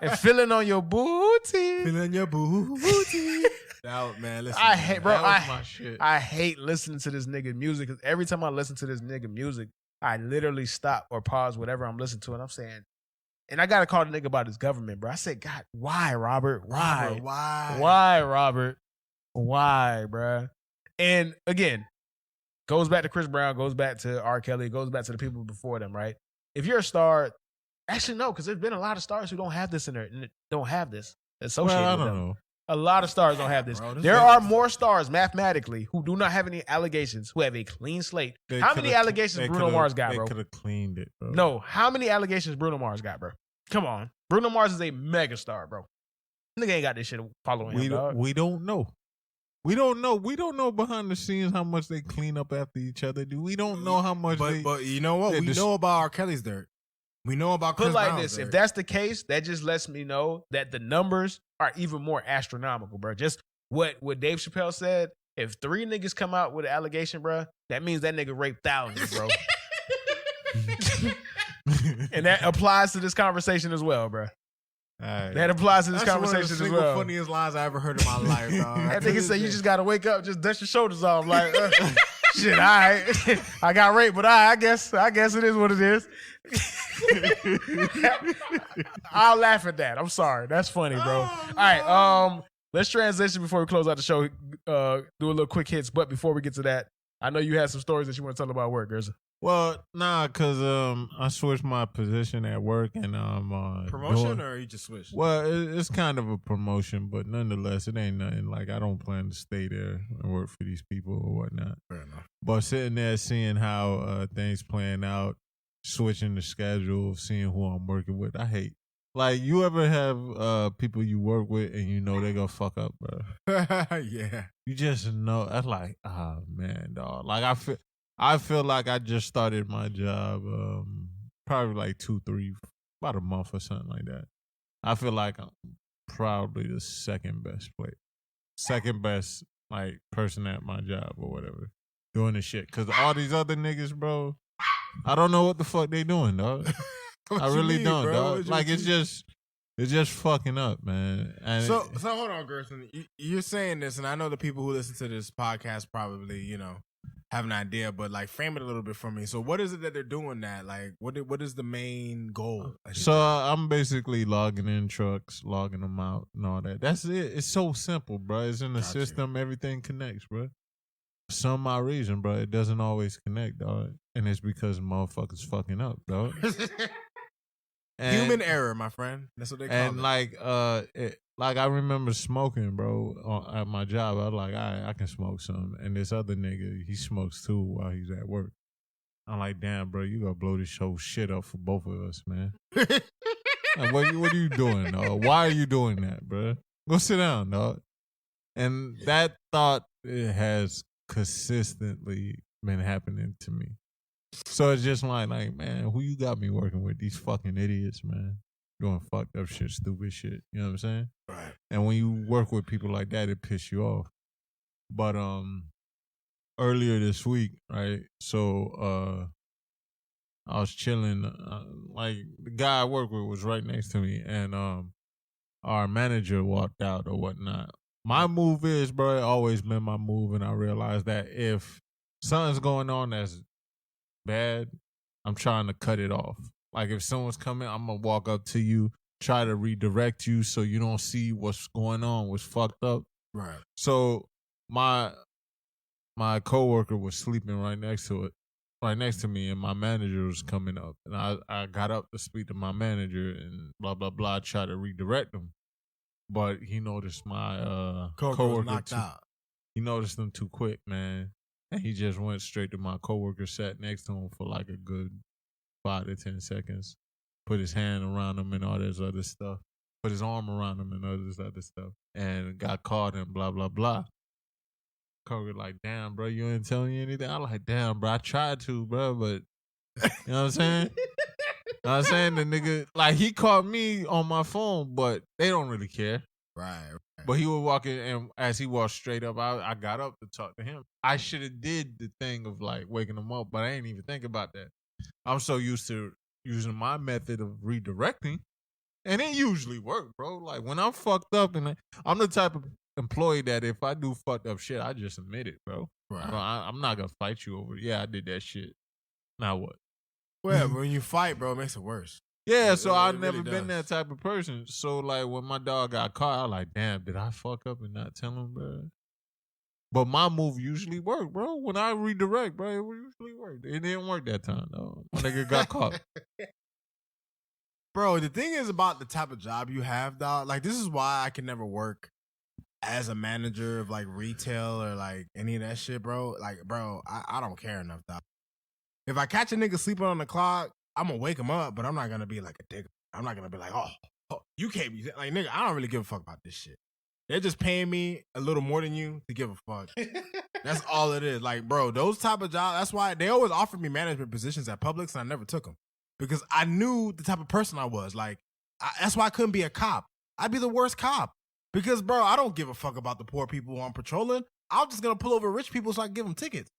S2: And Feeling on Your Booty.
S1: Feeling your booty. Man, listen.
S2: I hate, bro.
S3: My shit.
S2: I hate listening to this nigga music. Cause every time I listen to this nigga music, I literally stop or pause whatever I'm listening to, and I'm saying, and I gotta call the nigga about his government, bro. I said, God, why, Robert? Why? Why, Robert? Why, bro? And again, goes back to Chris Brown, goes back to R. Kelly, goes back to the people before them, right? If you're a star, actually no, because there's been a lot of stars who don't have this in there, don't have this associated with them. I don't know. A lot of stars don't have this.
S1: Bro,
S2: there are more stars mathematically who do not have any allegations, who have a clean slate. How many allegations Bruno Mars got, bro?
S3: They could have cleaned it, bro.
S2: No, how many allegations Bruno Mars got, bro? Come on. Bruno Mars is a mega star, bro. Nigga ain't got this shit following him, dog.
S3: We don't know. We don't know behind the scenes how much they clean up after each other. We don't know how much
S1: But you know what? We know about R. Kelly's dirt. We know about Chris Brown's
S2: this.
S1: dirt.
S2: If that's the case, that just lets me know that the numbers are even more astronomical, bro. Just what Dave Chappelle said. If 3 niggas come out with an allegation, bro, that means that nigga raped thousands, bro. And that applies to this conversation as well, bro.
S3: Right.
S2: That applies to this conversation as well.
S1: That's one of the funniest lines I ever heard in my life, dog.
S2: That nigga said you just gotta wake up, just dust your shoulders off, like shit. All right, I got raped, but I guess it is what it is. I'll laugh at that. I'm sorry, that's funny, bro. All right, let's transition before we close out the show. Do a little quick hits, but before we get to that, I know you had some stories that you want to tell about work, Gerson.
S3: Well, nah, cause I switched my position at work and
S1: Promotion or you just switched?
S3: Well, it's kind of a promotion, but nonetheless, it ain't nothing. Like I don't plan to stay there and work for these people or whatnot.
S1: Fair enough.
S3: But sitting there, seeing how things playing out, switching the schedule, seeing who I'm working with, I hate. Like you ever have people you work with and you know they gonna fuck up, bro?
S1: Yeah.
S3: You just know. That's like, oh man, dog. Like I feel like I just started my job probably like 2-3, about a month or something like that. I feel like I'm probably the second best like person at my job or whatever doing this shit. Cause all these other niggas, bro, I don't know what the fuck they doing, dog. I really don't, bro? Dog. Like it's just fucking up, man. And
S1: so hold on, Gerson. You're saying this, and I know the people who listen to this podcast probably, have an idea, but like frame it a little bit for me. So what is it that they're doing that? Like what is the main goal?
S3: So I'm basically logging in trucks, logging them out and all that. That's it. It's so simple, bro. It's in the system. Everything connects, bro. For some odd reason, bro, it doesn't always connect, dog. And it's because motherfuckers fucking up, dog.
S1: Human error, my friend. That's what they call it.
S3: And like I remember smoking, bro, at my job. I was like, I can smoke some. And this other nigga, he smokes too while he's at work. I'm like, damn, bro, you gonna blow this whole shit up for both of us, man. Like, what are you doing, dog? Why are you doing that, bro? Go sit down, dog. And that thought has consistently been happening to me. So it's just like, man, who you got me working with? These fucking idiots, man. Doing fucked up shit, stupid shit. You know what I'm saying?
S1: Right.
S3: And when you work with people like that, it piss you off. But earlier this week, right? So I was chilling. Like the guy I work with was right next to me, and our manager walked out or whatnot. My move is, bro, it always been my move, and I realized that if something's going on that's bad, I'm trying to cut it off. Like if someone's coming, I'm gonna walk up to you, try to redirect you so you don't see what's going on, what's fucked up.
S1: Right.
S3: So my coworker was sleeping right next to me, and my manager was coming up, and I got up to speak to my manager and blah blah blah, try to redirect him, but he noticed my coworker
S1: knocked out.
S3: He noticed them too quick, man, and he just went straight to my coworker, sat next to him for like a good 5 to 10 seconds, put his hand around him and all this other stuff, put his arm around him and all this other stuff, and got caught and blah, blah, blah. Coworker like, damn, bro, you ain't telling me anything? I'm like, damn, bro, I tried to, bro, but, you know what I'm saying? You know what I'm saying? The nigga, like, he caught me on my phone, but they don't really care.
S1: Right.
S3: But he was walking, and as he walked straight up, I got up to talk to him. I should have did the thing of, like, waking him up, but I ain't even think about that. I'm so used to using my method of redirecting, and it usually works, bro. Like when I'm fucked up, and I'm the type of employee that if I do fucked up shit, I just admit it, bro.
S1: Right.
S3: I'm not gonna fight you over it. Yeah, I did that shit. Now what?
S1: Well, when you fight, bro, it makes it worse.
S3: Yeah, so I've
S1: really
S3: never been that type of person. So like when my dog got caught, I was like, damn, did I fuck up and not tell him, bro? But my move usually work, bro. When I redirect, bro, it usually work. It didn't work that time, though. My nigga got caught.
S1: Bro, the thing is about the type of job you have, dog. Like, this is why I can never work as a manager of, like, retail or, like, any of that shit, bro. Like, bro, I don't care enough, dog. If I catch a nigga sleeping on the clock, I'm gonna wake him up, but I'm not gonna be like a dick. I'm not gonna be like, oh, you can't be like, nigga, I don't really give a fuck about this shit. They're just paying me a little more than you to give a fuck. That's all it is. Like, bro, those type of jobs, that's why they always offered me management positions at Publix, and I never took them. Because I knew the type of person I was. Like, that's why I couldn't be a cop. I'd be the worst cop. Because, bro, I don't give a fuck about the poor people I'm patrolling. I'm just going to pull over rich people so I can give them tickets.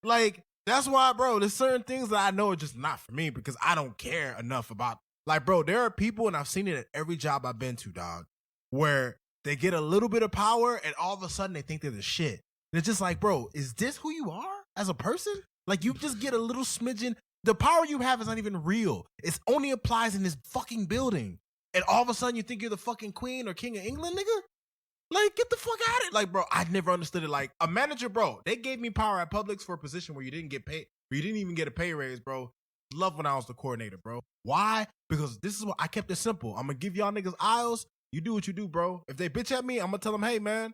S1: Like, that's why, bro, there's certain things that I know are just not for me because I don't care enough about. Like, bro, there are people, and I've seen it at every job I've been to, dog, where they get a little bit of power and all of a sudden they think they're the shit. And it's just like, bro, is this who you are as a person? Like, you just get a little smidgen. The power you have is not even real. It only applies in this fucking building. And all of a sudden you think you're the fucking queen or king of England, nigga? Like, get the fuck out of it. Like, bro, I never understood it. Like, a manager, bro, they gave me power at Publix for a position where you didn't get paid, where you didn't even get a pay raise, bro. Love when I was the coordinator, bro. Why? Because this is what I kept it simple. I'm gonna give y'all niggas aisles. You do what you do, bro. If they bitch at me, I'm gonna tell them, hey, man,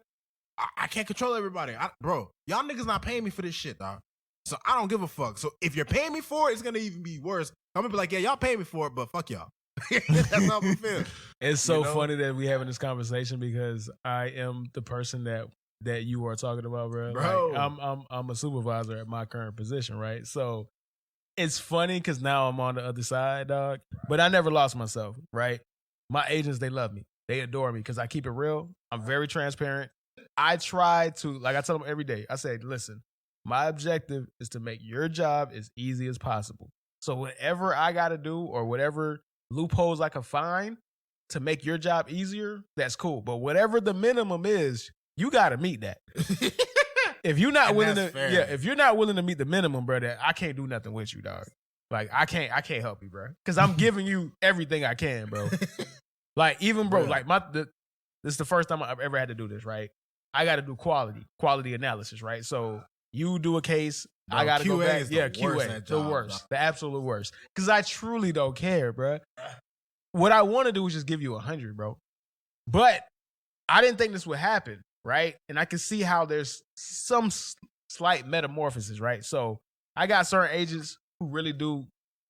S1: I can't control everybody. Bro, y'all niggas not paying me for this shit, dog. So I don't give a fuck. So if you're paying me for it, it's gonna even be worse. I'm gonna be like, yeah, y'all pay me for it, but fuck y'all. That's how I'm gonna feel.
S2: It's so funny that we having this conversation because I am the person that you are talking about, bro. Like, I'm a supervisor at my current position, right? So it's funny because now I'm on the other side, dog. But I never lost myself, right? My agents, they love me. They adore me because I keep it real. I'm very transparent. I try to, like I tell them every day, I say, listen, my objective is to make your job as easy as possible. So whatever I got to do or whatever loopholes I can find to make your job easier, that's cool. But whatever the minimum is, you got to meet that. If you're not willing to, if you're not willing to meet the minimum, brother, I can't do nothing with you, dog. Like I can't help you, bro, because I'm giving you everything I can, bro. Like even, bro, like this is the first time I've ever had to do this, right? I got to do quality analysis, right? So you do a case, bro, I got to go back. Yeah, QA, the worst, the absolute worst, because I truly don't care, bro. What I want to do is just give you 100, bro. But I didn't think this would happen, right? And I can see how there's some slight metamorphosis, right? So I got certain agents who really do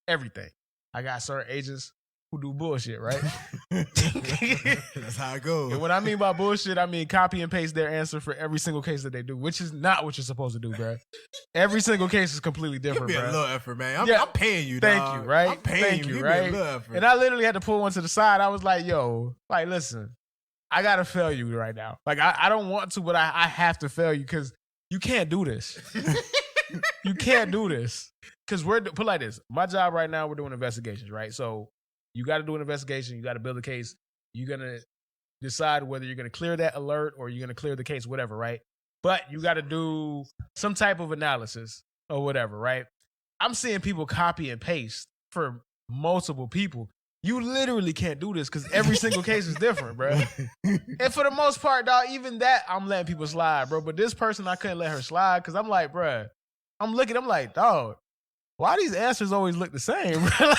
S2: everything. I got certain agents who do bullshit, right?
S1: That's how it goes.
S2: And what I mean by bullshit, I mean copy and paste their answer for every single case that they do, which is not what you're supposed to do, bro. Every single case is completely different,
S1: Give me
S2: bro.
S1: a little effort, man. I'm paying you,
S2: Thank
S1: dog.
S2: you, right?
S1: I'm paying you,
S2: right?
S1: Give me a little effort.
S2: And I literally had to pull one to the side. I was like, yo, like, listen, I got to fail you right now. Like, I don't want to, but I have to fail you because you can't do this. You can't do this. Because put it like this. My job right now, we're doing investigations, right? So you got to do an investigation. You got to build a case. You're going to decide whether you're going to clear that alert or you're going to clear the case, whatever, right? But you got to do some type of analysis or whatever, right? I'm seeing people copy and paste for multiple people. You literally can't do this because every single case is different, bro. And for the most part, dog, even that, I'm letting people slide, bro. But this person, I couldn't let her slide because I'm like, bro, I'm like, dog, why these answers always look the same, bro?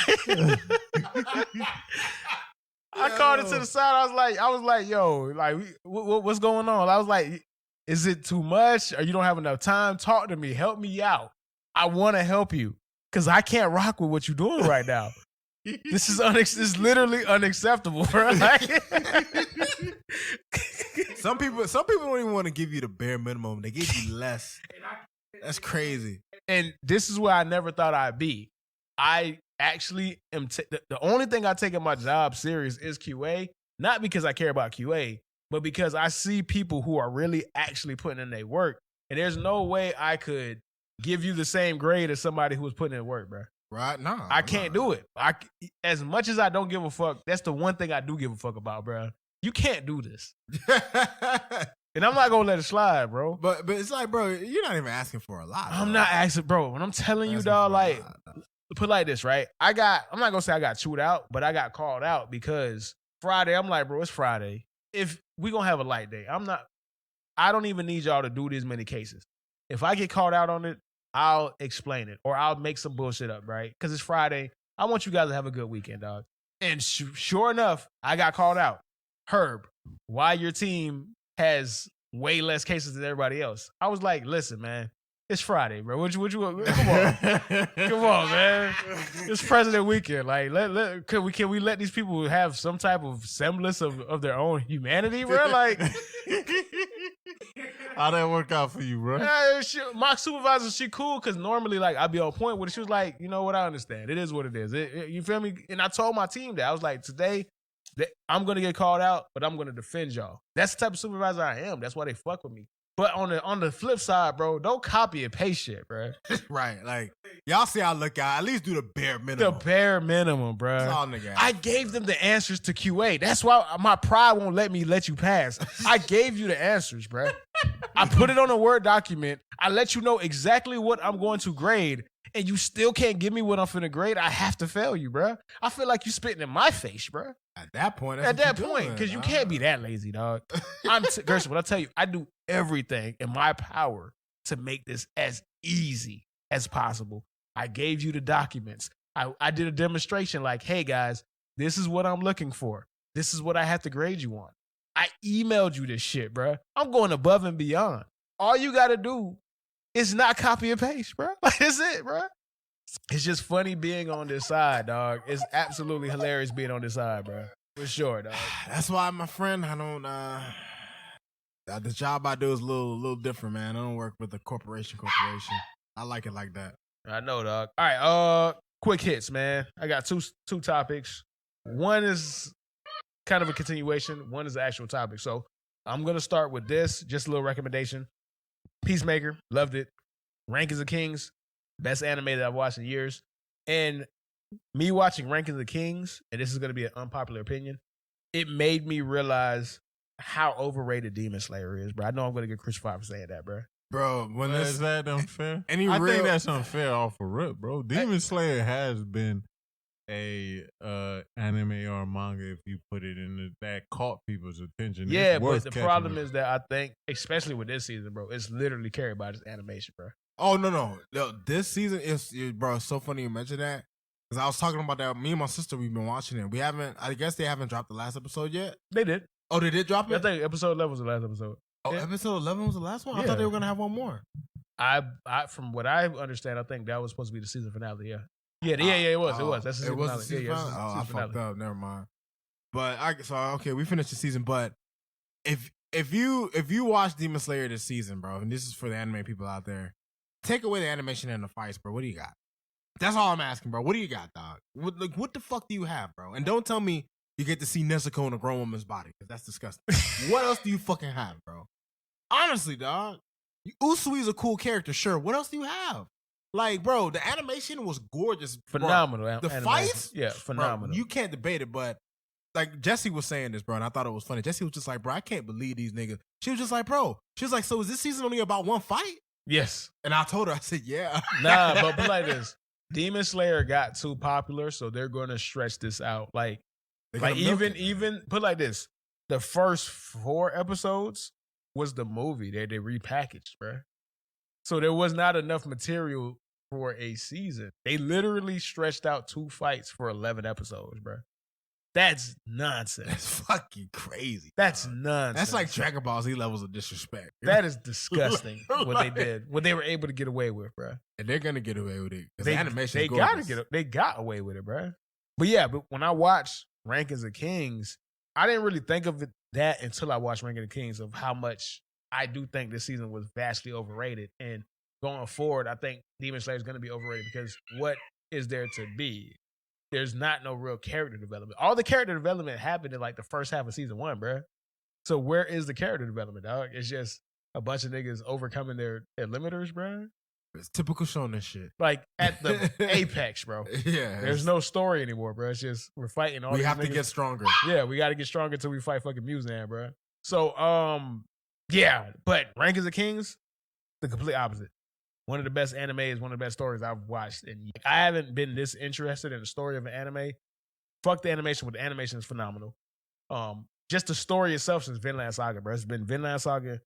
S2: I called it to the side. I was like, yo, like, what's going on? I was like, is it too much or you don't have enough time? Talk to me. Help me out. I want to help you because I can't rock with what you're doing right now. This is literally unacceptable, bro.
S1: Some people don't even want to give you the bare minimum. They give you less. That's crazy.
S2: And this is where I never thought I'd be. I actually am the only thing I take in my job serious is QA, not because I care about QA, but because I see people who are really actually putting in their work. And there's no way I could give you the same grade as somebody who was putting in work, bro.
S1: Right? No.
S2: I can't do it. As much as I don't give a fuck, that's the one thing I do give a fuck about, bro. You can't do this. And I'm not gonna let it slide, bro.
S1: But it's like, bro, you're not even asking for a lot.
S2: I'm not asking, bro. When I'm telling you, dog, like, put it like this, right? I'm not gonna say I got chewed out, but I got called out because Friday, I'm like, bro, it's Friday. If we gonna have a light day, I don't even need y'all to do these many cases. If I get called out on it, I'll explain it or I'll make some bullshit up, right? Because it's Friday. I want you guys to have a good weekend, dog. And sure enough, I got called out. Herb, why your team has way less cases than everybody else? I was like, listen, man, it's Friday, bro. What you come on, man. It's President Weekend. Like, can we let these people have some type of semblance of their own humanity, bro? Like,
S3: how'd that work out for you, bro?
S2: My supervisor, she cool because normally, like, I'd be on point with it. She was like, you know what? I understand. It is what it is. You feel me? And I told my team that. I was like, today, I'm going to get called out, but I'm going to defend y'all. That's the type of supervisor I am. That's why they fuck with me. But on the flip side, bro, don't copy and paste shit, bro.
S1: Right. Like, y'all see I look out. At least do the bare minimum.
S2: The bare minimum, bro.
S1: That's all nigga.
S2: I gave them the answers to QA. That's why my pride won't let me let you pass. I gave you the answers, bro. I put it on a Word document. I let you know exactly what I'm going to grade. and you still can't give me what I'm finna grade, I have to fail you, bro. I feel like you spitting in my face, bro.
S1: At that point,
S2: Because you can't be that lazy, dog. Gerson, what I tell you, I do everything in my power to make this as easy as possible. I gave you the documents. I did a demonstration like, hey, guys, this is what I'm looking for. This is what I have to grade you on. I emailed you this shit, bro. I'm going above and beyond. All you got to do is not copy and paste, bro. Like, that's it, bro. It's just funny being on this side, dog. It's absolutely hilarious being on this side, bro. For sure, dog.
S1: That's why, my friend, I don't. The job I do is a little different, man. I don't work with a corporation. I like it like that.
S2: I know, dog. All right, quick hits, man. I got two topics. One is kind of a continuation. One is the actual topic. So I'm gonna start with this. Just a little recommendation. Peacemaker, loved it. Rankings of Kings, best anime that I've watched in years. And me watching Rankings of Kings, and this is gonna be an unpopular opinion, it made me realize how overrated Demon Slayer is, bro. I know I'm gonna get crucified for saying that, bro.
S1: Bro,
S3: is that unfair? I think that's unfair off a rip, bro. Demon Slayer has been a anime or manga, if you put it in that caught people's attention.
S2: Yeah, but the problem is that I think, especially with this season, bro, it's literally carried by this animation, bro.
S1: Oh no! This season is, bro. It's so funny you mentioned that because I was talking about that. Me and my sister, we've been watching it. We haven't. I guess they haven't dropped the last episode yet.
S2: They did.
S1: Oh, they did drop it.
S2: I think episode 11 was the last episode.
S1: Oh, yeah. Episode 11 was the last one? I thought they were going to have one more.
S2: I from what I understand, I think that was supposed to be the season finale, yeah. It was. That's the season finale.
S1: I fucked up. Never mind. But okay, we finished the season, but if you watch Demon Slayer this season, bro, and this is for the anime people out there, take away the animation and the fights, bro. What do you got? That's all I'm asking, bro. What do you got, dog? What the fuck do you have, bro? And don't tell me you get to see Nezuko in a grown woman's body, because that's disgusting. What else do you fucking have, bro? Honestly, dog. Usui's a cool character, sure. What else do you have? Like, bro, the animation was gorgeous.
S2: Phenomenal.
S1: Bro. The fights?
S2: Yeah, phenomenal.
S1: Bro, you can't debate it, but like Jesse was saying this, bro, and I thought it was funny. Jesse was just like, bro, I can't believe these niggas. She was just like, bro, she was like, so is this season only about one fight?
S2: Yes.
S1: And I told her, I said, yeah.
S2: Nah, but put like this. Demon Slayer got too popular, so they're going to stretch this out. Like even put like this. The first 4 episodes was the movie that they repackaged, bro. So there was not enough material for a season. They literally stretched out 2 fights for 11 episodes, bro. That's nonsense.
S1: That's fucking crazy.
S2: That's nonsense.
S1: That's like Dragon Ball Z levels of disrespect.
S2: That is disgusting what they did, what they were able to get away with, bro.
S1: And they're gonna get away with it. The animation,
S2: they got away with it, bro. But yeah, but when I watched Rankings of Kings, I didn't really think of that until I watched Rankings of Kings, of how much I do think this season was vastly overrated. And going forward, I think Demon Slayer is going to be overrated because what is there to be? There's not no real character development. All the character development happened in like the first half of season 1, bro. So where is the character development, dog? It's just a bunch of niggas overcoming their limiters, bro.
S1: It's typical shonen shit.
S2: Like at the apex, bro.
S1: Yeah.
S2: There's no story anymore, bro. It's just we're fighting all.
S1: We have to get stronger.
S2: Yeah, we got to get stronger until we fight fucking Muzan, bro. So yeah, but Rankings of Kings, the complete opposite. One of the best animes, one of the best stories I've watched. And I haven't been this interested in the story of an anime. Fuck the animation, but the animation is phenomenal. Just the story itself since Vinland Saga, bro. It's been Vinland Saga,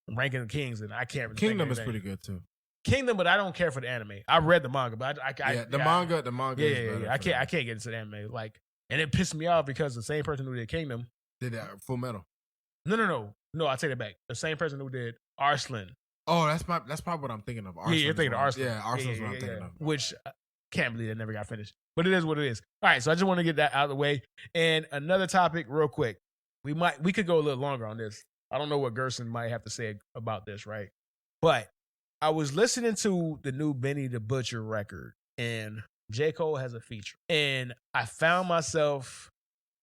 S2: Ranking of Kings, and I can't really
S1: Kingdom is pretty good too.
S2: Kingdom, but I don't care for the anime. I read the manga, but
S1: the manga.
S2: Yeah. I can't get into the anime. Like, and it pissed me off because the same person who did Kingdom
S1: did Full Metal.
S2: No. I take it back. The same person who did Arslan.
S1: Oh, that's probably what I'm thinking of.
S2: Arslan, you're thinking of Arslan.
S1: Yeah, Arslan's what I'm thinking of.
S2: Which I can't believe it never got finished. But it is what it is. All right, so I just want to get that out of the way. And another topic, real quick. We could go a little longer on this. I don't know what Gerson might have to say about this, right? But I was listening to the new Benny the Butcher record, and J. Cole has a feature. And I found myself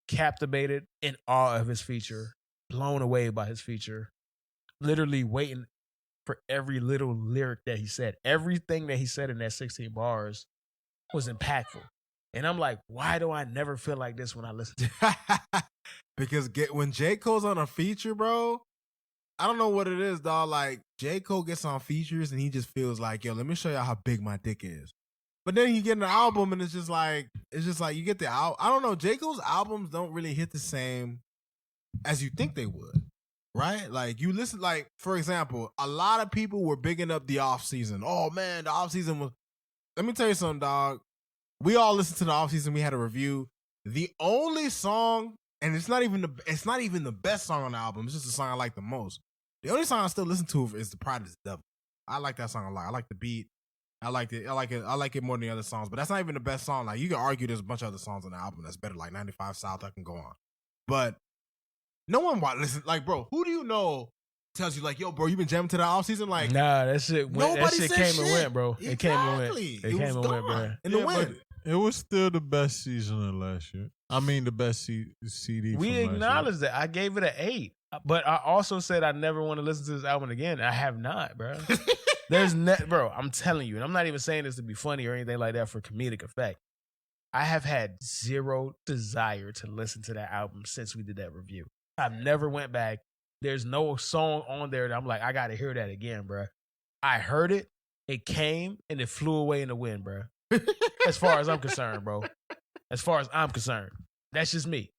S2: captivated, in awe of his feature, blown away by his feature, literally waiting for every little lyric that he said. Everything that he said in that 16 bars was impactful. And I'm like, why do I never feel like this when I listen to it?
S1: Because when J. Cole's on a feature, bro, I don't know what it is, dog. Like, J. Cole gets on features and he just feels like, yo, let me show y'all how big my dick is. But then you get an album and it's just like you get the album. I don't know. J. Cole's albums don't really hit the same as you think they would, right? Like you listen, like for example, a lot of people were bigging up the off season. Oh man, the off season was. Let me tell you something, dog. We all listened to the off season. We had a review. The only song, and it's not even the best song on the album. It's just the song I like the most. The only song I still listen to is "The Pride Is the Devil." I like that song a lot. I like the beat. I like it more than the other songs, but that's not even the best song. Like you can argue there's a bunch of other songs on the album that's better, like 95 South. I can go on, but no one listen. Like, bro, who do you know tells you like, yo, bro, you been jamming to the off season? Like,
S2: nah, that shit came and went, bro.
S1: Exactly.
S2: It came and went. It came and went, bro.
S1: In the wind.
S3: It was still the best season of last year. I mean, the best CD.
S2: We acknowledged that. I gave it an 8, but I also said I never want to listen to this album again. I have not, bro. Bro, I'm telling you, and I'm not even saying this to be funny or anything like that for comedic effect. I have had zero desire to listen to that album since we did that review. I've never went back. There's no song on there that I'm like, I got to hear that again, bro. I heard it, it came, and it flew away in the wind, bro. As far as I'm concerned, bro. As far as I'm concerned. That's just me.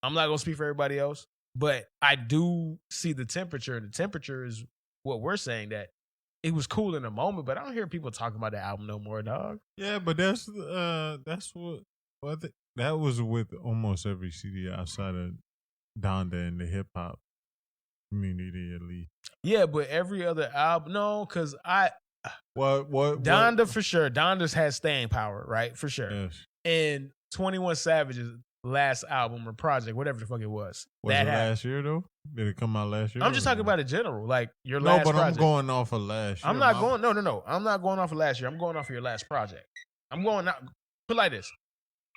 S2: I'm not going to speak for everybody else, but I do see the temperature, and the temperature is what we're saying, that it was cool in the moment, but I don't hear people talking about that album no more, dog.
S3: Yeah, but that's what that was with almost every CD outside of Donda and the hip hop community, at least.
S2: Yeah, but every other album, no, because
S3: What
S2: Donda for sure. Donda's had staying power, right? For sure.
S3: Yes.
S2: And 21 Savage's last album or project, whatever the fuck it was.
S3: Was it last year though? Did it come out last year?
S2: I'm just talking about in general, like your last project.
S3: No, but I'm going off of last year.
S2: I'm not going. No. I'm not going off of last year. I'm going off of your last project. I'm going out. Put it like this: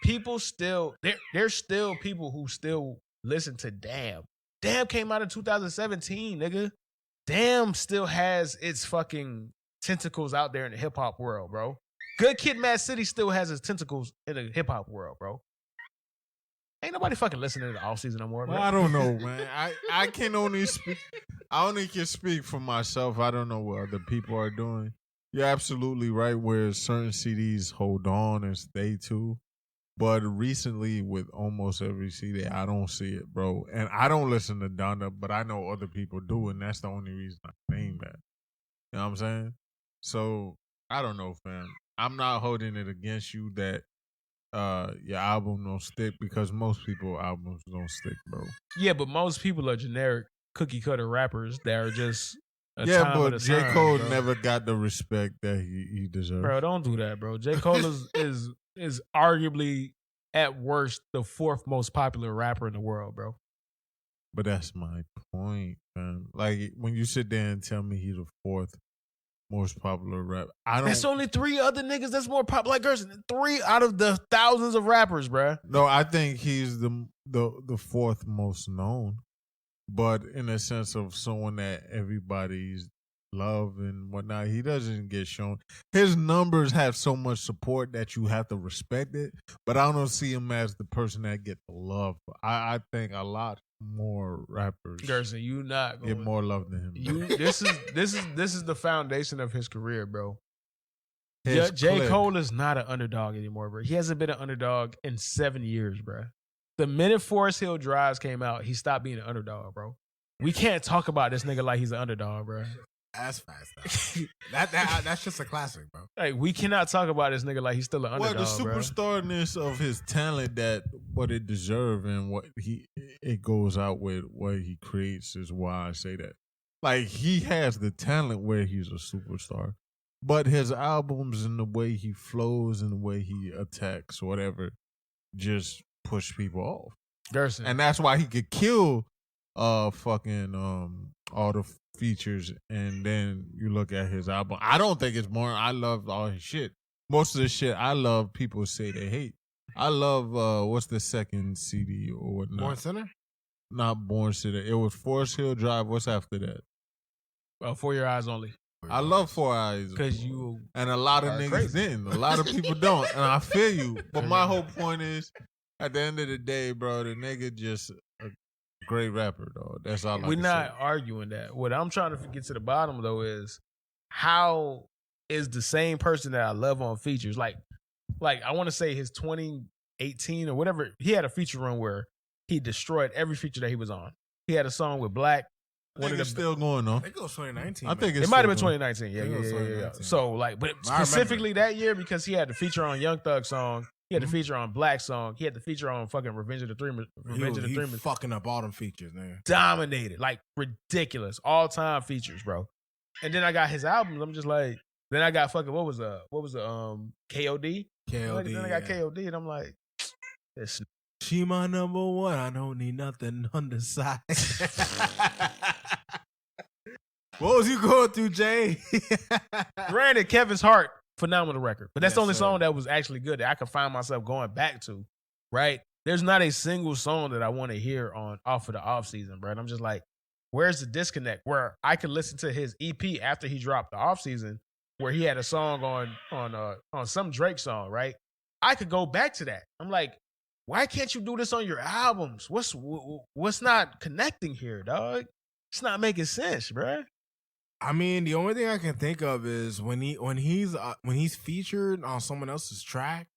S2: people still there's still people who still listen to Damn. Damn came out in 2017, nigga. Damn still has its fucking tentacles out there in the hip hop world, bro. Good Kid, Mad City still has its tentacles in the hip hop world, bro. Ain't nobody fucking listening to the off season no more, bro.
S3: Well, I don't know, man. I can only speak. I only can speak for myself. I don't know what other people are doing. You're absolutely right. Where certain CDs hold on and stay to, but recently with almost every CD, I don't see it, bro. And I don't listen to Donda, but I know other people do, and that's the only reason I name that. You know what I'm saying? So I don't know, fam. I'm not holding it against you that your album don't stick, because most people albums don't stick, bro.
S2: Yeah, but most people are generic cookie cutter rappers that are just
S3: but J. Cole never got the respect that he deserves.
S2: Bro, don't do that, bro. J. Cole is arguably at worst the 4th most popular rapper in the world, bro.
S3: But that's my point, man. Like when you sit there and tell me he's the 4th most popular rapper,
S2: There's only 3 other niggas that's more popular. Like Gerson, 3 out of the thousands of rappers, bro.
S3: No, I think he's the 4th most known, but in a sense of someone that everybody's love and whatnot, he doesn't get shown. His numbers have so much support that you have to respect it, but I don't see him as the person that get the love. I think a lot more rappers,
S2: Gerson, you not
S3: get more love than him.
S2: This is the foundation of his career, bro. J. Cole is not an underdog anymore, bro. He hasn't been an underdog in 7 years, bro. The minute Forest Hill Drives came out, he stopped being an underdog, bro. We can't talk about this nigga like he's an underdog, bro.
S1: That's fast. That's just a classic, bro.
S2: Like, we cannot talk about this nigga like he's still an underdog,
S3: the superstarness of his talent, that what it deserves and what it goes out with what he creates, is why I say that. Like, he has the talent where he's a superstar, but his albums and the way he flows and the way he attacks, whatever, just push people off.
S2: Gerson.
S3: And that's why he could kill fucking all the features, and then you look at his album. I don't think it's boring. I love all his shit. Most of the shit I love, people say they hate. I love what's the second CD or whatnot?
S1: Born Sinner?
S3: Not Born Sinner. It was Forest Hill Drive. What's after that?
S2: For Your Eyes Only.
S3: I love 4 Eyes.
S2: Because you
S3: and a lot of niggas didn't. A lot of people don't. And I feel you. But my whole point is, at the end of the day, bro, the nigga just a great rapper, dog. That's all.
S2: We're not arguing that. What I'm trying to get to the bottom, though, is how is the same person that I love on features, like like I want to say his 2018 or whatever, he had a feature run where he destroyed every feature that he was on. He had a song with Black.
S3: I think it's still going on.
S1: I think it was 2019.
S3: I think it's
S2: it might have been
S3: still
S2: 2019. Yeah,
S1: I think it was
S2: yeah.
S1: 2019.
S2: So like, but specifically that year because he had the feature on Young Thug song, he had the feature on Black song, he had the feature on fucking Revenge of the Dreamers.
S1: He fucking up all them features, man.
S2: Dominated, like ridiculous, all time features, bro. And then I got his albums. I'm just like, then I got fucking what was the KOD?
S1: KOD.
S2: Then I got KOD, and I'm like, this.
S1: She my number one. I don't need nothing on the side. What was you going through, Jay?
S2: Granted, Kevin's Heart, phenomenal record, but that's the only
S1: Yes,
S2: song that was actually good that I could find myself going back to. Right? There's not a single song that I want to hear off of the off season, bro. And I'm just like, where's the disconnect? Where I could listen to his EP after he dropped the off season, where he had a song on some Drake song, right? I could go back to that. I'm like, why can't you do this on your albums? What's not connecting here, dog? It's not making sense, bro.
S1: I mean, the only thing I can think of is when he's featured on someone else's track.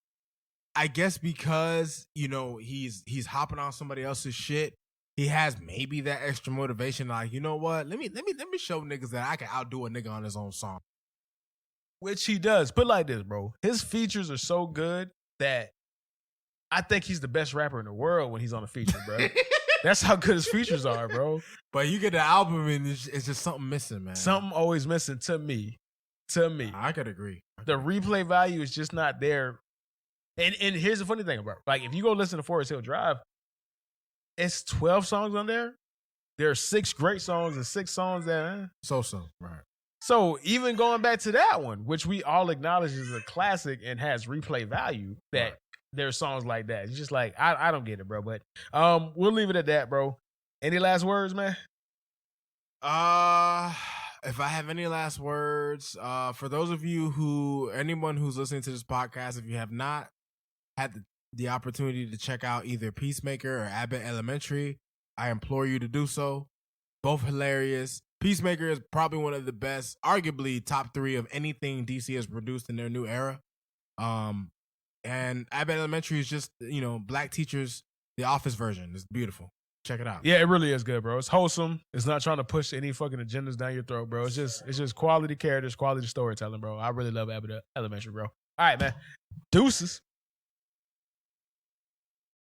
S1: I guess because he's hopping on somebody else's shit. He has maybe that extra motivation, like, you know what? Let me show niggas that I can outdo a nigga on his own song.
S2: Which he does. Put like this, bro. His features are so good that I think he's the best rapper in the world when he's on a feature, bro. That's how good his features are, bro.
S1: But you get the album and it's just something missing, man.
S2: Something always missing to me.
S1: I could agree.
S2: The replay value is just not there. And here's the funny thing about it. Like, if you go listen to Forest Hill Drive, it's 12 songs on there. There are 6 great songs and 6 songs that...
S1: So, right.
S2: So even going back to that one, which we all acknowledge is a classic and has replay value, that there's songs like that. It's just like, I don't get it, bro. But we'll leave it at that, bro. Any last words, man?
S1: If I have any last words, for those of you anyone who's listening to this podcast, if you have not had the opportunity to check out either Peacemaker or Abbott Elementary, I implore you to do so. Both hilarious. Peacemaker is probably one of the best, arguably top 3 of anything DC has produced in their new era. And Abbott Elementary is just, black teachers, the Office version. It's beautiful. Check it out.
S2: Yeah, it really is good, bro. It's wholesome. It's not trying to push any fucking agendas down your throat, bro. It's just quality characters, quality storytelling, bro. I really love Abbott Elementary, bro. All right, man. Deuces.